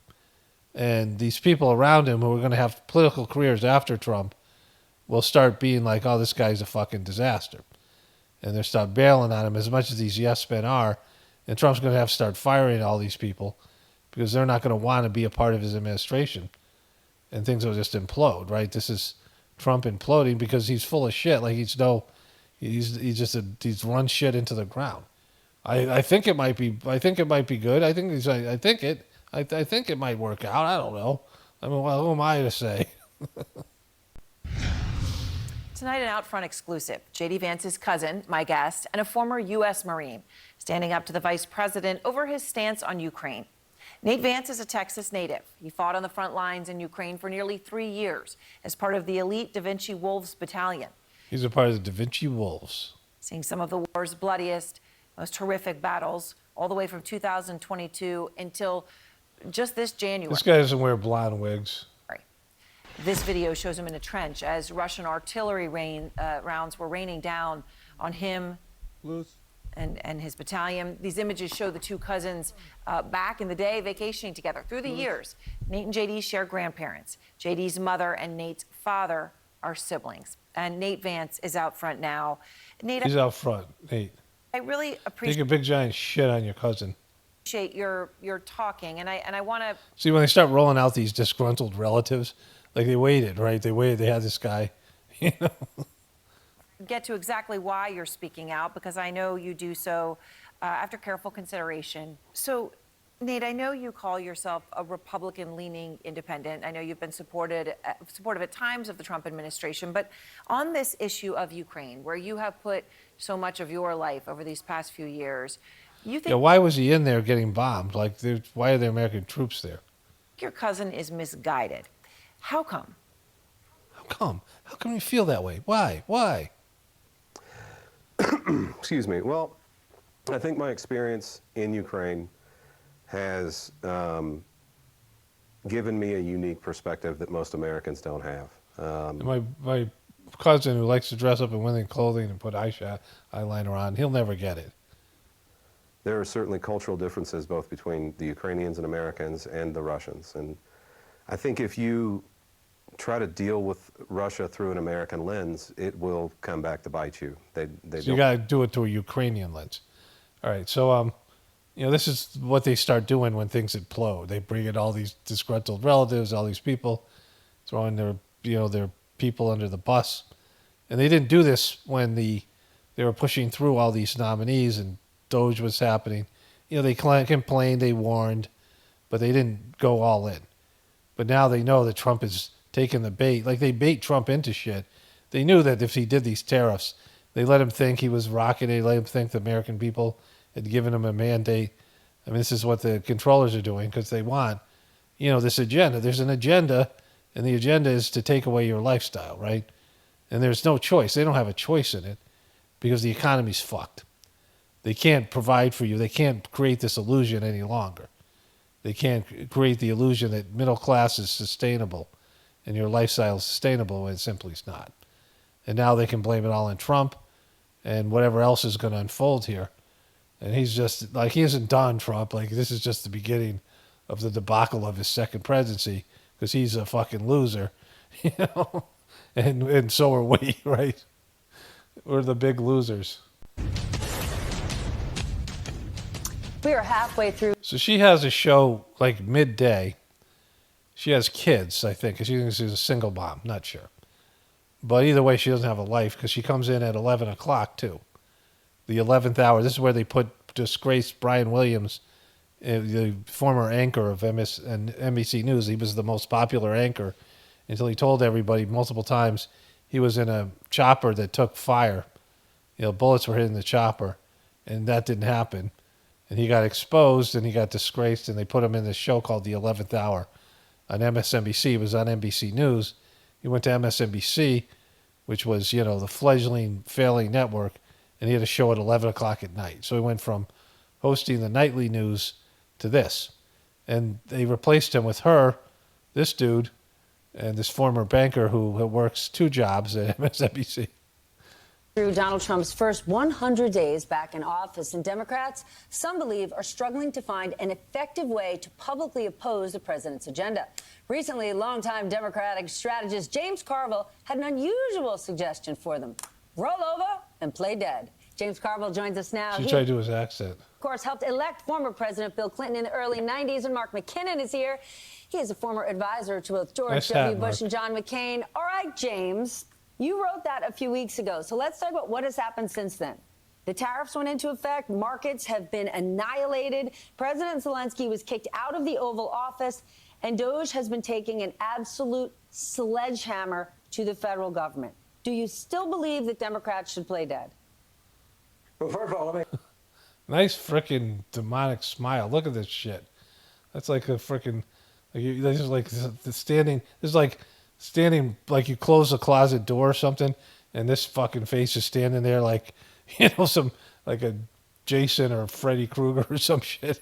And these people around him who are going to have political careers after Trump will start being like, oh, this guy's a fucking disaster. And they'll start bailing on him as much as these yes men are. And Trump's going to have to start firing all these people because they're not going to want to be a part of his administration. And things will just implode, right? This is Trump imploding because he's full of shit. Like he's run shit into the ground. I think it might be good. I think it might work out. I don't know. I mean, well, who am I to say? Tonight, an Out Front exclusive. J.D. Vance's cousin, my guest, and a former U.S. Marine standing up to the vice president over his stance on Ukraine. Nate Vance is a Texas native. He fought on the front lines in Ukraine for nearly 3 years as part of the elite Da Vinci Wolves battalion. He's a part of the Da Vinci Wolves. Seeing some of the war's bloodiest, most horrific battles all the way from 2022 until just this January. This guy doesn't wear blonde wigs. This video shows him in a trench as Russian artillery rounds were raining down on him and his battalion. These images show the two cousins back in the day vacationing together through the years. Nate and JD share grandparents. JD's mother and Nate's father are siblings. And Nate Vance is out front now. Nate, he's out front, Nate. I really appreciate Take a big giant shit on your cousin. Your talking, and I want to see when they start rolling out these disgruntled relatives. Like they waited, right? They waited. They had this guy, get to exactly why you're speaking out, because I know you do so after careful consideration. So, Nate, I know you call yourself a Republican-leaning independent. I know you've been supportive at times of the Trump administration. But on this issue of Ukraine, where you have put so much of your life over these past few years, you think... Yeah, why was he in there getting bombed? Like, why are there American troops there? Your cousin is misguided. How come? How come? How come you feel that way? Why? Why? Excuse me. Well, I think my experience in Ukraine has given me a unique perspective that most Americans don't have. My cousin who likes to dress up in women's clothing and put eyeliner on, he'll never get it. There are certainly cultural differences both between the Ukrainians and Americans and the Russians. And I think if you try to deal with Russia through an American lens, it will come back to bite you. So you got to do it through a Ukrainian lens. All right, so this is what they start doing when things implode. They bring in all these disgruntled relatives, all these people, throwing their people under the bus, and they didn't do this when they were pushing through all these nominees and Doge was happening. They complained, they warned, but they didn't go all in. But now they know that Trump is taking the bait. Like they bait Trump into shit. They knew that if he did these tariffs, they let him think he was rocking. They let him think the American people had given him a mandate. I mean, this is what the controllers are doing because they want, this agenda. There's an agenda, and the agenda is to take away your lifestyle, right? And there's no choice. They don't have a choice in it because the economy's fucked. They can't provide for you. They can't create this illusion any longer. They can't create the illusion that middle class is sustainable and your lifestyle is sustainable when it simply is not. And now they can blame it all on Trump and whatever else is going to unfold here. And he's just, like, he isn't done, Trump. Like, this is just the beginning of the debacle of his second presidency because he's a fucking loser, and so are we, right? We're the big losers. We are halfway through. So she has a show like midday. She has kids, I think, because she thinks she's a single mom. Not sure. But either way, she doesn't have a life because she comes in at 11 o'clock, too. The 11th hour. This is where they put disgraced Brian Williams, the former anchor of MSNBC News. He was the most popular anchor until he told everybody multiple times he was in a chopper that took fire. Bullets were hitting the chopper, and that didn't happen. And he got exposed, and he got disgraced, and they put him in this show called The 11th Hour on MSNBC. It was on NBC News. He went to MSNBC, which was, the fledgling, failing network, and he had a show at 11 o'clock at night. So he went from hosting the nightly news to this. And they replaced him with this dude, and this former banker who works 2 jobs at MSNBC. Through Donald Trump's first 100 days back in office, and Democrats, some believe, are struggling to find an effective way to publicly oppose the president's agenda. Recently, longtime Democratic strategist James Carville had an unusual suggestion for them. Roll over and play dead. James Carville joins us now. She tried to do his accent. Of course, helped elect former President Bill Clinton in the early 90s, and Mark McKinnon is here. He is a former advisor to both George W. Bush and John McCain. All right, James, you wrote that a few weeks ago, so let's talk about what has happened since then. The tariffs went into effect. Markets have been annihilated. President Zelensky was kicked out of the Oval Office, and DOJ has been taking an absolute sledgehammer to the federal government. Do you still believe that Democrats should play dead? Well, first of all, let me... Nice freaking demonic smile. Look at this shit. That's like a freaking... This is like standing... This is like standing... Like you close a closet door or something, and this fucking face is standing there like, some... Like a Jason or Freddy Krueger or some shit.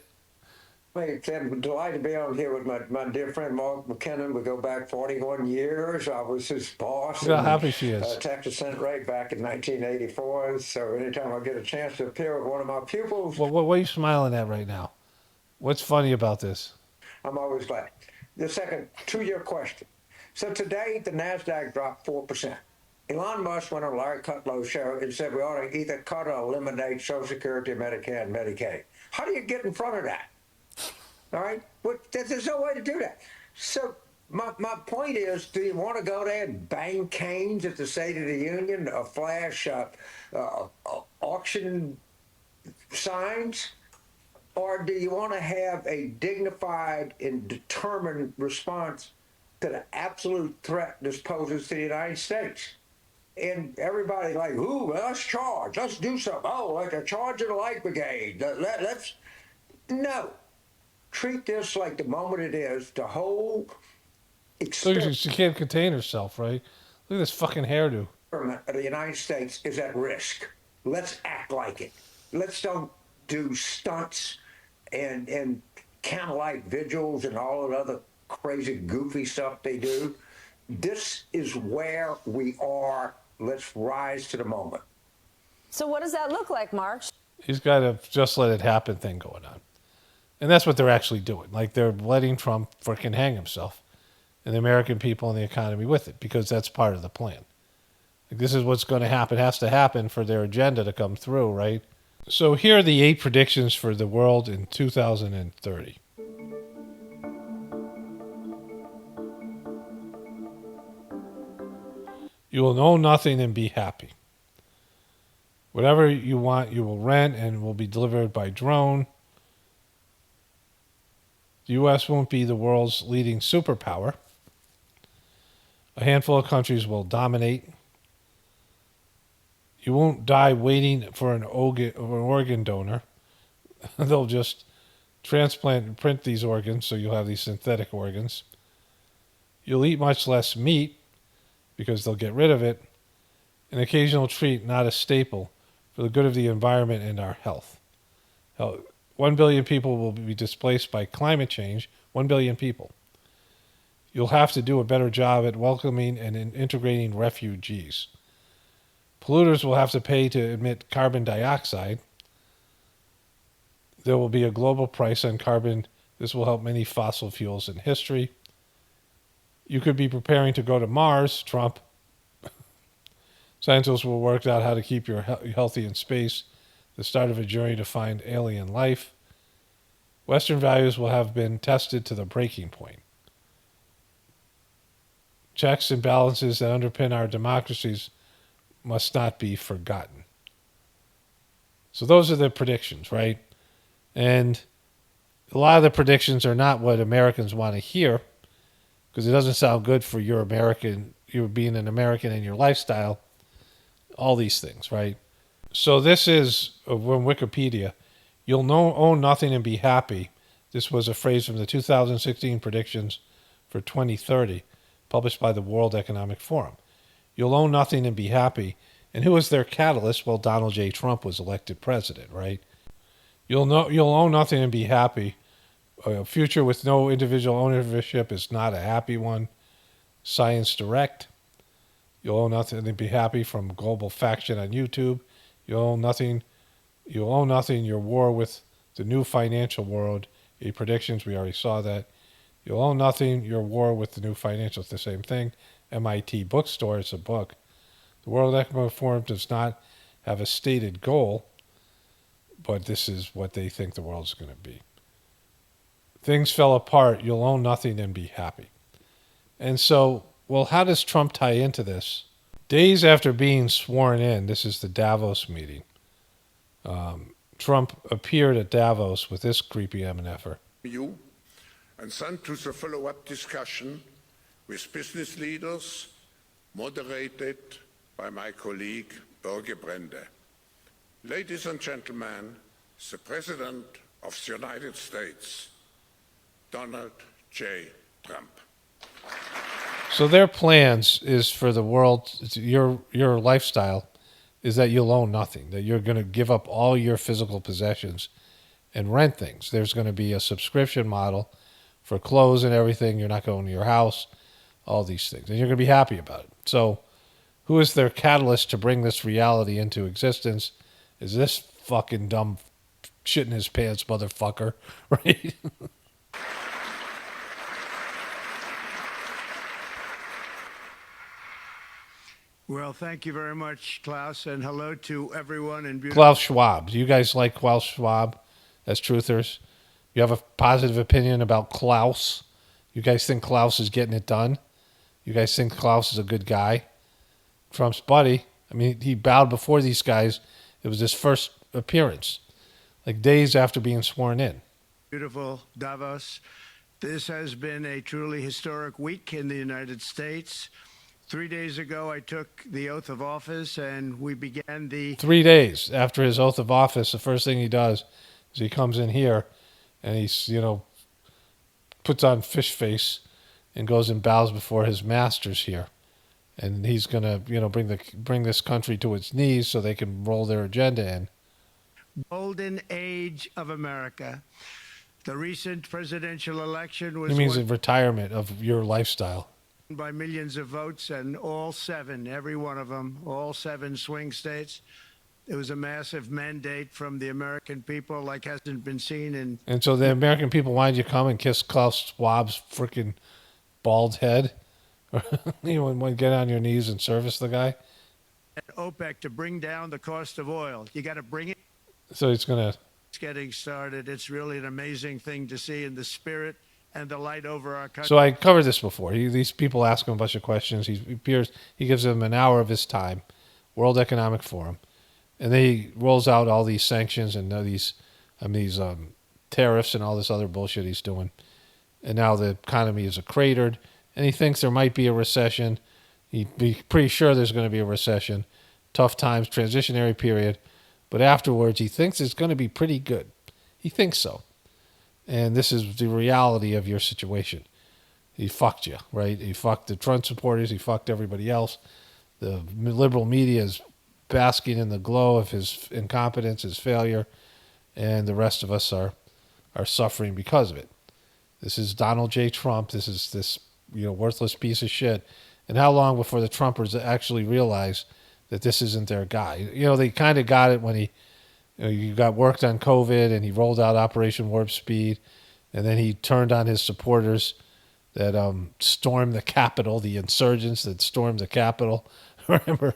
I'm delighted to be on here with my dear friend Mark McKinnon. We go back 41 years. I was his boss. Look how happy she is. Texas Senate rate back in 1984. So anytime I get a chance to appear with one of my pupils. What are you smiling at right now? What's funny about this? I'm always glad. The second, to your question. So today, the NASDAQ dropped 4%. Elon Musk went on Larry Kudlow's show and said we ought to either cut or eliminate Social Security, Medicare, and Medicaid. How do you get in front of that? All right? Well, there's no way to do that. So my point is, do you want to go there and bang canes at the State of the Union or flash auction signs? Or do you want to have a dignified and determined response to the absolute threat this poses to the United States? And everybody like, ooh, let's charge. Let's do something. Oh, like a charge of the Light Brigade. Let's... No. Treat this like the moment it is. The whole... Look, she can't contain herself, right? Look at this fucking hairdo. Of the United States is at risk. Let's act like it. Let's don't do stunts and candlelight vigils and all of the other crazy, goofy stuff they do. This is where we are. Let's rise to the moment. So what does that look like, Mark? He's got a just let it happen thing going on. And that's what they're actually doing. Like, they're letting Trump freaking hang himself and the American people and the economy with it, because that's part of the plan. Like, this is what's going to happen, has to happen for their agenda to come through, right? So here are the 8 predictions for the world in 2030. You will know nothing and be happy. Whatever you want, you will rent and will be delivered by drone. The U.S. won't be the world's leading superpower. A handful of countries will dominate. You won't die waiting for an organ donor. They'll just transplant and print these organs, so you'll have these synthetic organs. You'll eat much less meat, because they'll get rid of it. An occasional treat, not a staple, for the good of the environment and our health. 1 billion people will be displaced by climate change. 1 billion people. You'll have to do a better job at welcoming and integrating refugees. Polluters will have to pay to emit carbon dioxide. There will be a global price on carbon. This will help many fossil fuels in history. You could be preparing to go to Mars, Trump. Scientists will work out how to keep you healthy in space, the start of a journey to find alien life. Western values will have been tested to the breaking point. Checks and balances that underpin our democracies must not be forgotten. So those are the predictions, right? And a lot of the predictions are not what Americans want to hear, because it doesn't sound good for your American, you being an American and your lifestyle, all these things, right? So this is from Wikipedia. You'll own nothing and be happy. This was a phrase from the 2016 predictions for 2030, published by the World Economic Forum. You'll own nothing and be happy. And who was their catalyst? Well, Donald J. Trump was elected president, right? You'll own nothing and be happy. A future with no individual ownership is not a happy one. Science Direct. You'll own nothing and be happy from Global Faction on YouTube. You'll own nothing. Your war with the new financial world. Predictions, we already saw that. You'll own nothing. Your war with the new financial, it's the same thing. MIT Bookstore, it's a book. The World Economic Forum does not have a stated goal, but this is what they think the world's going to be. Things fell apart. You'll own nothing and be happy. And so, well, how does Trump tie into this? Days after being sworn in, this is the Davos meeting, Trump appeared at Davos with this creepy MNFer. You and sent to the follow-up discussion with business leaders, moderated by my colleague Børge Brende. Ladies and gentlemen, the President of the United States, Donald J. Trump. So their plans is for the world, your lifestyle is that you'll own nothing, that you're going to give up all your physical possessions and rent things. There's going to be a subscription model for clothes and everything. You're not going to your house, all these things, and you're going to be happy about it. So who is their catalyst to bring this reality into existence? Is this fucking dumb shit in his pants motherfucker, right? Well, thank you very much, Klaus, and hello to everyone in beautiful... Klaus Schwab. Do you guys like Klaus Schwab as truthers? You have a positive opinion about Klaus? You guys think Klaus is getting it done? You guys think Klaus is a good guy? Trump's buddy. I mean, he bowed before these guys. It was his first appearance, like days after being sworn in. Beautiful Davos. This has been a truly historic week in the United States. 3 days ago, I took the oath of office, and we began the... 3 days after his oath of office, the first thing he does is he comes in here, and he's, puts on fish face and goes and bows before his masters here. And he's going to, bring this country to its knees so they can roll their agenda in. Golden age of America. The recent presidential election was... He means the retirement of your lifestyle. ...by millions of votes, and all seven, every one of them, all seven swing states. It was a massive mandate from the American people like hasn't been seen in... And so the American people wanted you to come and kiss Klaus Schwab's freaking bald head? You want to get on your knees and service the guy? ...at OPEC to bring down the cost of oil. You got to bring it... So he's going to... It's getting started. It's really an amazing thing to see in the spirit and the light over our country. So I covered this before. These people ask him a bunch of questions. He gives them an hour of his time, World Economic Forum, and then he rolls out all these sanctions and these tariffs and all this other bullshit he's doing. And now the economy is cratered, and he thinks there might be a recession. He'd be pretty sure there's going to be a recession, tough times, transitionary period, but afterwards he thinks it's going to be pretty good. He thinks so. And this is the reality of your situation. He fucked you, right? He fucked the Trump supporters. He fucked everybody else. The liberal media is basking in the glow of his incompetence, his failure, and the rest of us are suffering because of it. This is Donald J. Trump. This is this worthless piece of shit. And how long before the Trumpers actually realize that this isn't their guy? They kind of got it when he... you got worked on COVID, and he rolled out Operation Warp Speed, and then he turned on his supporters that stormed the Capitol, the insurgents that stormed the Capitol. Remember,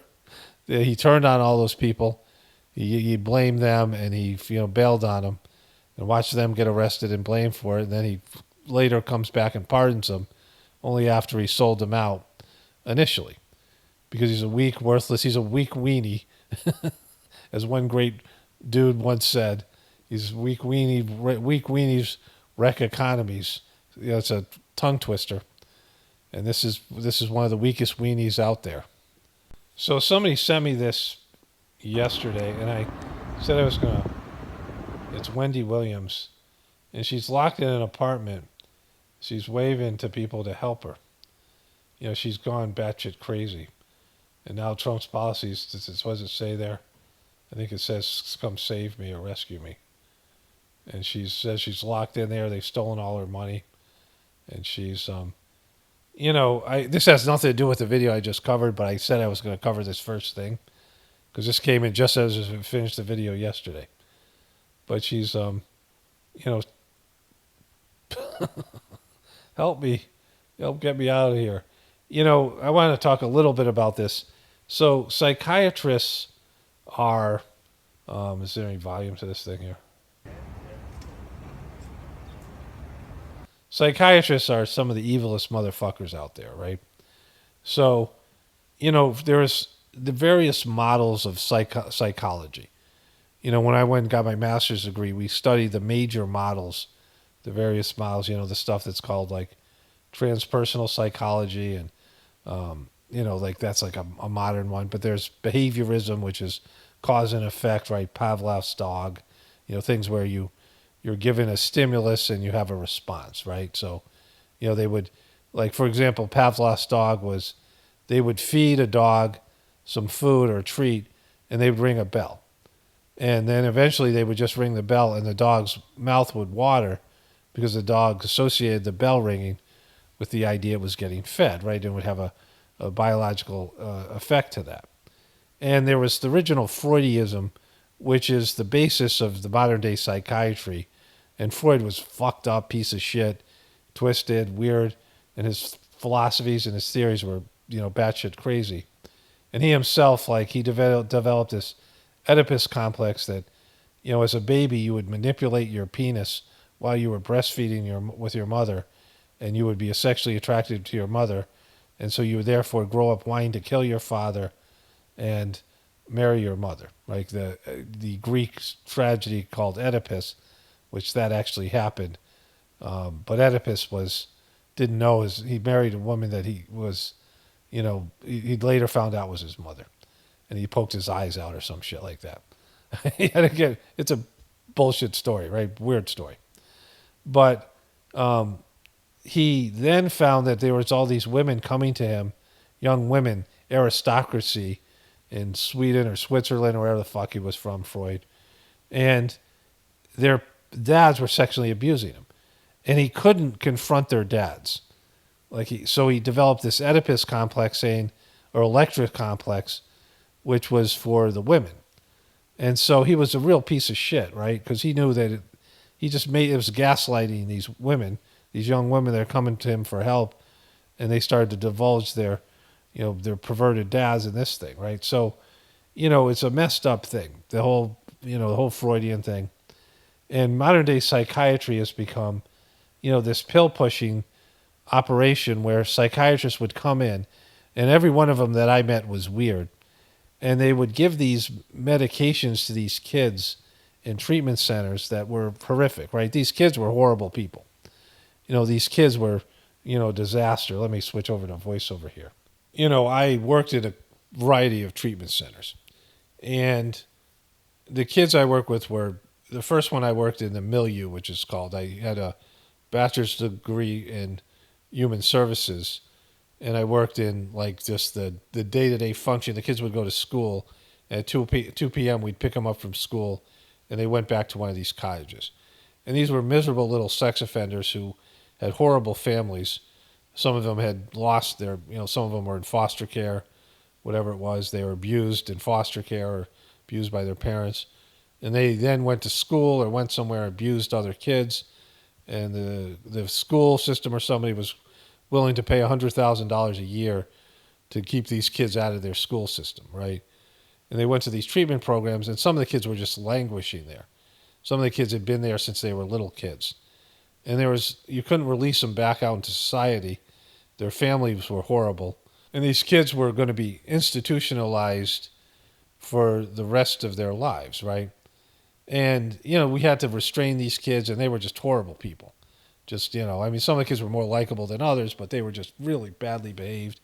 he turned on all those people. He blamed them, and he bailed on them, and watched them get arrested and blamed for it. And then he later comes back and pardons them, only after he sold them out initially, because he's a weak, worthless. He's a weak weenie, as one great dude once said. He's weak weenies wreck economies. It's a tongue twister. And this is one of the weakest weenies out there. So somebody sent me this yesterday, and I said I was going to... It's Wendy Williams. And she's locked in an apartment. She's waving to people to help her. You know, she's gone batshit crazy. And now Trump's policies, what does it say there? I think it says, come save me or rescue me. And she says she's locked in there. They've stolen all her money. And she's, you know, this has nothing to do with the video I just covered, but I said I was going to cover this first thing. Because this came in just as I finished the video yesterday. But she's, you know, help me. Help get me out of here. You know, I want to talk a little bit about this. So psychiatrists are, is there any volume to this thing here? Psychiatrists are some of the evilest motherfuckers out there, right? So, you know, there's the various models of psychology. You know, when I went and got my master's degree, we studied the major models, the various models, you know, the stuff that's called like transpersonal psychology and, you know, like that's like a modern one. But there's behaviorism, which is cause and effect, right? Pavlov's dog, you know, things where you're given a stimulus and you have a response, right? So, you know, they would, like, for example, Pavlov's dog was, they would feed a dog some food or a treat and they would ring a bell. And then eventually they would just ring the bell and the dog's mouth would water because the dog associated the bell ringing with the idea it was getting fed, right? And would have a biological effect to that. And there was the original Freudism, which is the basis of the modern day psychiatry. And Freud was fucked up piece of shit, twisted, weird, and his philosophies and his theories were, you know, batshit crazy. And he himself, like, he developed this Oedipus complex that, you know, as a baby you would manipulate your penis while you were breastfeeding with your mother, and you would be sexually attracted to your mother, and so you would therefore grow up wanting to kill your father and marry your mother, like the Greek tragedy called Oedipus, which that actually happened. But Oedipus didn't know he married a woman that he was, you know, he later found out was his mother, and he poked his eyes out or some shit like that. Again, it's a bullshit story, right? Weird story. But he then found that there was all these women coming to him, young women, aristocracy in Sweden or Switzerland or wherever the fuck he was from, Freud. And their dads were sexually abusing him. And he couldn't confront their dads. So he developed this Oedipus complex or electric complex, which was for the women. And so he was a real piece of shit, right? Because he knew that it was gaslighting these women, these young women that are coming to him for help, and they started to divulge their perverted dads in this thing, right? So, you know, it's a messed up thing, the whole Freudian thing. And modern day psychiatry has become, you know, this pill pushing operation where psychiatrists would come in, and every one of them that I met was weird. And they would give these medications to these kids in treatment centers that were horrific, right? These kids were horrible people. You know, these kids were, you know, disaster. Let me switch over to voiceover here. You know, I worked at a variety of treatment centers. And the kids I worked with were, the first one I worked in the milieu, which is called, I had a bachelor's degree in human services. And I worked in like just the day-to-day function. The kids would go to school. And at 2 p.m. we'd pick them up from school. And they went back to one of these cottages. And these were miserable little sex offenders who had horrible families. Some of them had lost some of them were in foster care, whatever it was. They were abused in foster care or abused by their parents. And they then went to school or went somewhere and abused other kids. And the school system or somebody was willing to pay $100,000 a year to keep these kids out of their school system, right? And they went to these treatment programs, and some of the kids were just languishing there. Some of the kids had been there since they were little kids. And you couldn't release them back out into society. Their families were horrible. And these kids were going to be institutionalized for the rest of their lives, right? And, you know, we had to restrain these kids, and they were just horrible people. Just, I mean, some of the kids were more likable than others, but they were just really badly behaved.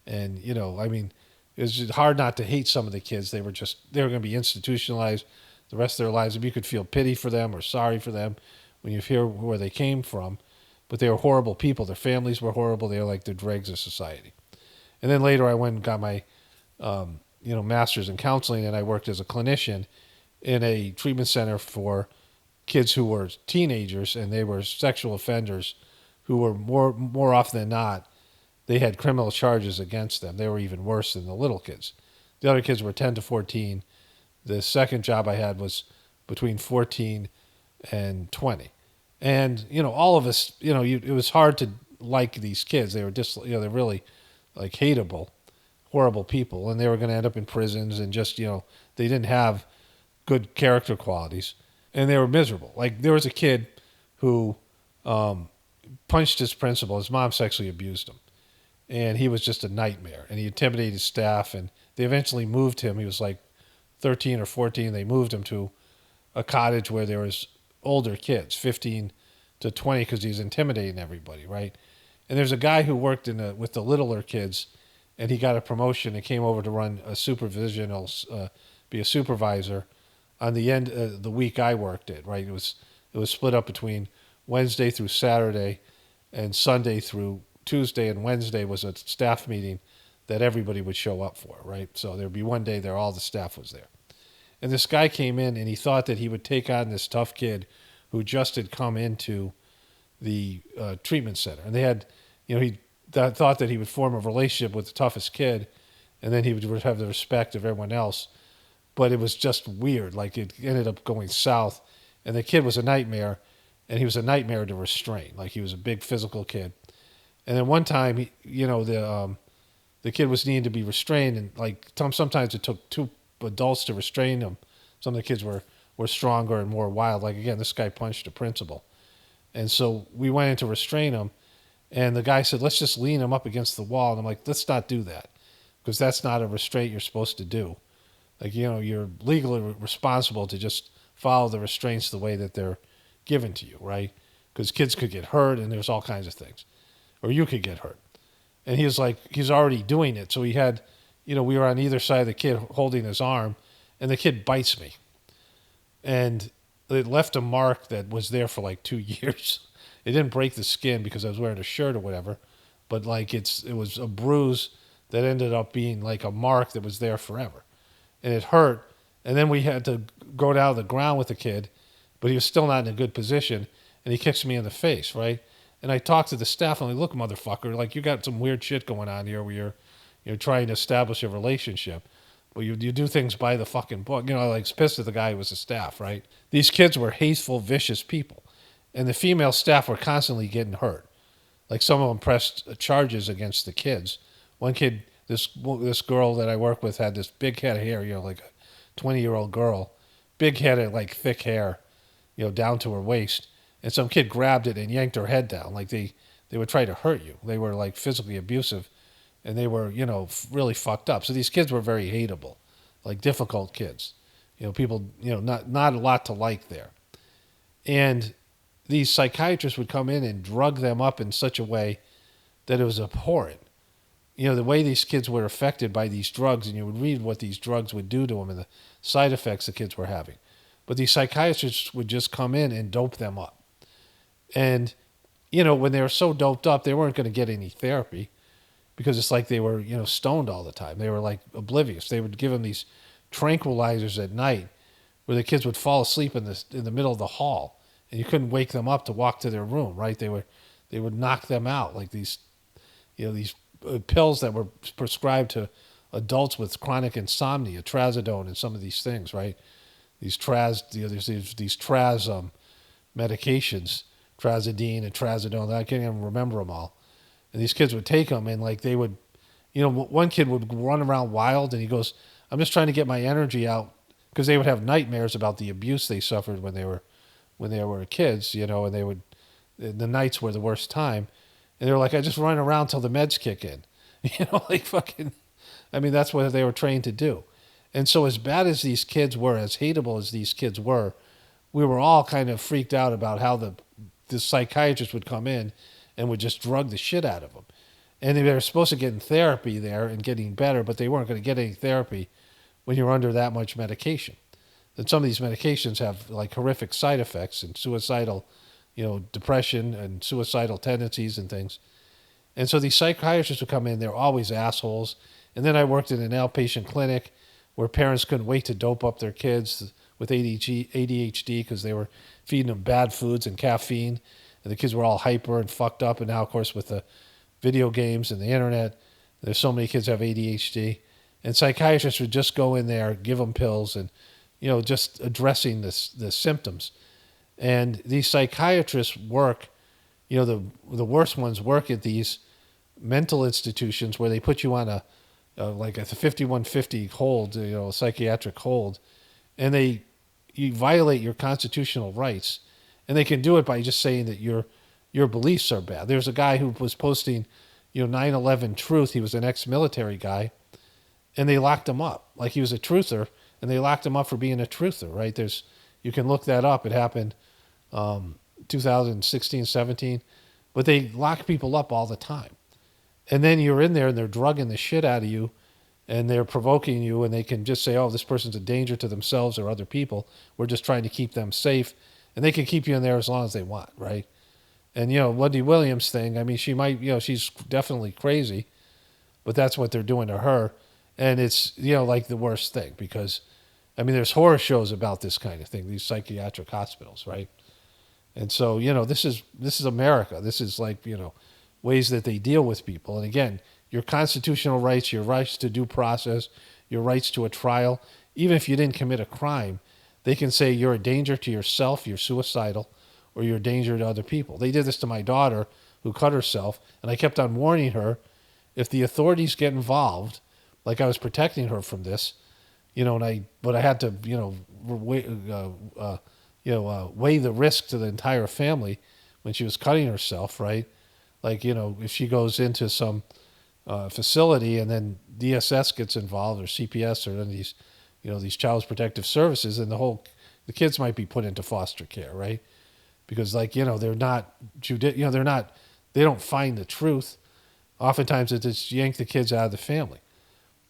And, I mean, it was just hard not to hate some of the kids. They were going to be institutionalized the rest of their lives. If you could feel pity for them or sorry for them when you hear where they came from. But they were horrible people. Their families were horrible. They were like the dregs of society. And then later I went and got my, master's in counseling, and I worked as a clinician in a treatment center for kids who were teenagers, and they were sexual offenders who were more often than not, they had criminal charges against them. They were even worse than the little kids. The other kids were 10 to 14. The second job I had was between 14 and 20. And, all of us, it was hard to like these kids. They were they're really like hateable, horrible people. And they were going to end up in prisons and just, they didn't have good character qualities. And they were miserable. Like there was a kid who punched his principal. His mom sexually abused him. And he was just a nightmare. And he intimidated staff. And they eventually moved him. He was like 13 or 14. They moved him to a cottage where there was older kids, 15 to 20, because he was intimidating everybody, right? And there's a guy who worked with the littler kids, and he got a promotion and came over to run a be a supervisor on the end of the week I worked it, right? It was split up between Wednesday through Saturday, and Sunday through Tuesday, and Wednesday was a staff meeting that everybody would show up for, right? So there'd be one day there, all the staff was there. And this guy came in, and he thought that he would take on this tough kid who just had come into the treatment center. And they had, he thought that he would form a relationship with the toughest kid, and then he would have the respect of everyone else. But it was just weird. Like it ended up going south, and the kid was a nightmare, and he was a nightmare to restrain. Like he was a big physical kid. And then one time, the kid was needing to be restrained, and like sometimes it took two adults to restrain him. Some of the kids were stronger and more wild. Like again, this guy punched a principal. And so we went in to restrain him, and the guy said, let's just lean him up against the wall. And I'm like, let's not do that, because that's not a restraint you're supposed to do. Like, you're legally responsible to just follow the restraints the way that they're given to you, right? Because kids could get hurt, and there's all kinds of things. Or you could get hurt. And he was like, he's already doing it. So he had, we were on either side of the kid holding his arm, and the kid bites me. And it left a mark that was there for like 2 years. It didn't break the skin because I was wearing a shirt or whatever, but like it was a bruise that ended up being like a mark that was there forever. And it hurt. And then we had to go down to the ground with the kid, but he was still not in a good position, and he kicks me in the face, right? And I talked to the staff, and I'm like, look, motherfucker, like you got some weird shit going on here where you're trying to establish a relationship. Well, you do things by the fucking book. I was pissed at the guy who was the staff, right? These kids were hateful, vicious people. And the female staff were constantly getting hurt. Like some of them pressed charges against the kids. One kid, this girl that I work with had this big head of hair, like a 20-year-old girl. Big head of like thick hair, down to her waist. And some kid grabbed it and yanked her head down. Like they would try to hurt you. They were like physically abusive. And they were, really fucked up. So these kids were very hateable, like difficult kids. People, not a lot to like there. And these psychiatrists would come in and drug them up in such a way that it was abhorrent. The way these kids were affected by these drugs, and you would read what these drugs would do to them and the side effects the kids were having. But these psychiatrists would just come in and dope them up. And, when they were so doped up, they weren't going to get any therapy, because it's like they were, stoned all the time. They were like oblivious. They would give them these tranquilizers at night where the kids would fall asleep in the middle of the hall, and you couldn't wake them up to walk to their room, right? They would knock them out, like these pills that were prescribed to adults with chronic insomnia, trazodone and some of these things, right? These traz medications, trazodine and trazodone. I can't even remember them all. And these kids would take them, and like they would, one kid would run around wild, and he goes, I'm just trying to get my energy out, because they would have nightmares about the abuse they suffered when they were kids, and the nights were the worst time. And they were like, I just run around till the meds kick in. That's what they were trained to do. And so as bad as these kids were, as hateable as these kids were, we were all kind of freaked out about how the the psychiatrist would come in and would just drug the shit out of them. And they were supposed to get in therapy there and getting better, but they weren't going to get any therapy when you're under that much medication. And some of these medications have like horrific side effects and suicidal, depression and suicidal tendencies and things. And so these psychiatrists would come in, they're always assholes. And then I worked in an outpatient clinic where parents couldn't wait to dope up their kids with ADHD because they were feeding them bad foods and caffeine. And the kids were all hyper and fucked up. And now, of course, with the video games and the internet, there's so many kids have ADHD. And psychiatrists would just go in there, give them pills, and, just addressing the symptoms. And these psychiatrists work, the worst ones work at these mental institutions where they put you on a 5150 hold, a psychiatric hold, and you violate your constitutional rights. And they can do it by just saying that your beliefs are bad. There's a guy who was posting, 9/11 truth. He was an ex-military guy, and they locked him up. Like he was a truther, and they locked him up for being a truther, right? You can look that up. It happened 2016, 17. But they lock people up all the time. And then you're in there, and they're drugging the shit out of you, and they're provoking you, and they can just say, oh, this person's a danger to themselves or other people. We're just trying to keep them safe. And they can keep you in there as long as they want, right? And, Wendy Williams thing, I mean, she might, she's definitely crazy, but that's what they're doing to her. And it's, like the worst thing because, I mean, there's horror shows about this kind of thing, these psychiatric hospitals, right? And so, this is America. This is like, ways that they deal with people. And again, your constitutional rights, your rights to due process, your rights to a trial, even if you didn't commit a crime, they can say you're a danger to yourself, you're suicidal, or you're a danger to other people. They did this to my daughter who cut herself, and I kept on warning her, if the authorities get involved, like I was protecting her from this, but I had to, weigh the risk to the entire family when she was cutting herself, right? Like, if she goes into some facility and then DSS gets involved or CPS or any of these, these Child Protective Services, and the kids might be put into foster care, right? Because they're not, they don't find the truth. Oftentimes it's just yank the kids out of the family.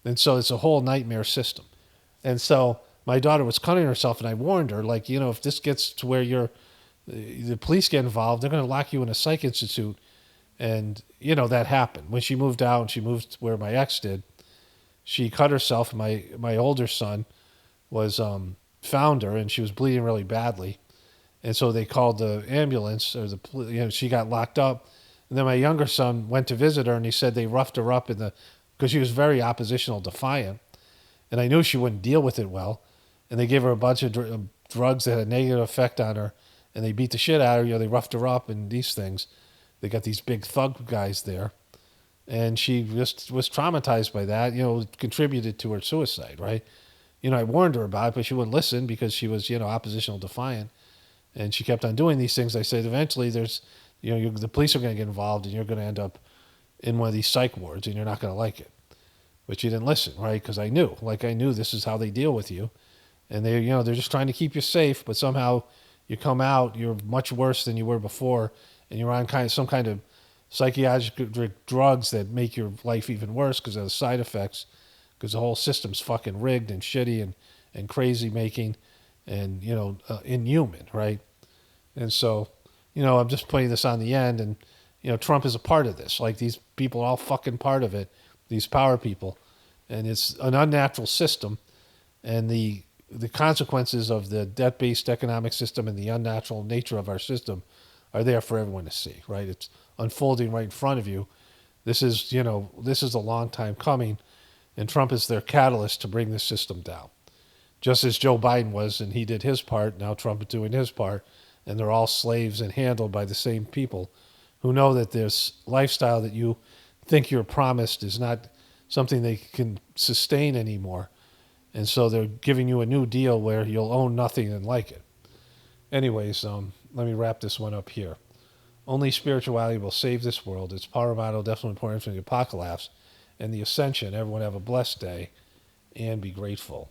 And so it's a whole nightmare system. And so my daughter was cutting herself, and I warned her, like, if this gets to where the police get involved, they're going to lock you in a psych institute. And, that happened. When she moved out, she moved where my ex did, she cut herself. My older son was found her, and she was bleeding really badly. And so they called the ambulance, or she got locked up. And then my younger son went to visit her, and he said they roughed her up because she was very oppositional defiant. And I knew she wouldn't deal with it well. And they gave her a bunch of drugs that had a negative effect on her, and they beat the shit out of her. They roughed her up and these things. They got these big thug guys there. And she just was traumatized by that, it contributed to her suicide, right? I warned her about it, but she wouldn't listen because she was, oppositional defiant. And she kept on doing these things. I said, eventually there's, the police are going to get involved, and you're going to end up in one of these psych wards, and you're not going to like it. But she didn't listen, right? Because I knew this is how they deal with you. And they're just trying to keep you safe, but somehow you come out, you're much worse than you were before, and you're on some kind of psychiatric drugs that make your life even worse because of the side effects, because the whole system's fucking rigged and shitty and crazy making and, inhuman, right? And so, I'm just putting this on the end, and, Trump is a part of this. Like, these people are all fucking part of it, these power people. And it's an unnatural system, and the consequences of the debt-based economic system and the unnatural nature of our system are there for everyone to see, right? It's unfolding right in front of you. This is a long time coming, and Trump is their catalyst to bring this system down. Just as Joe Biden was, and he did his part, now Trump is doing his part, and they're all slaves and handled by the same people who know that this lifestyle that you think you're promised is not something they can sustain anymore. And so they're giving you a new deal where you'll own nothing and like it. Anyways, let me wrap this one up here. Only spirituality will save this world. Its power model definitely important for the apocalypse and the ascension. Everyone have a blessed day and be grateful.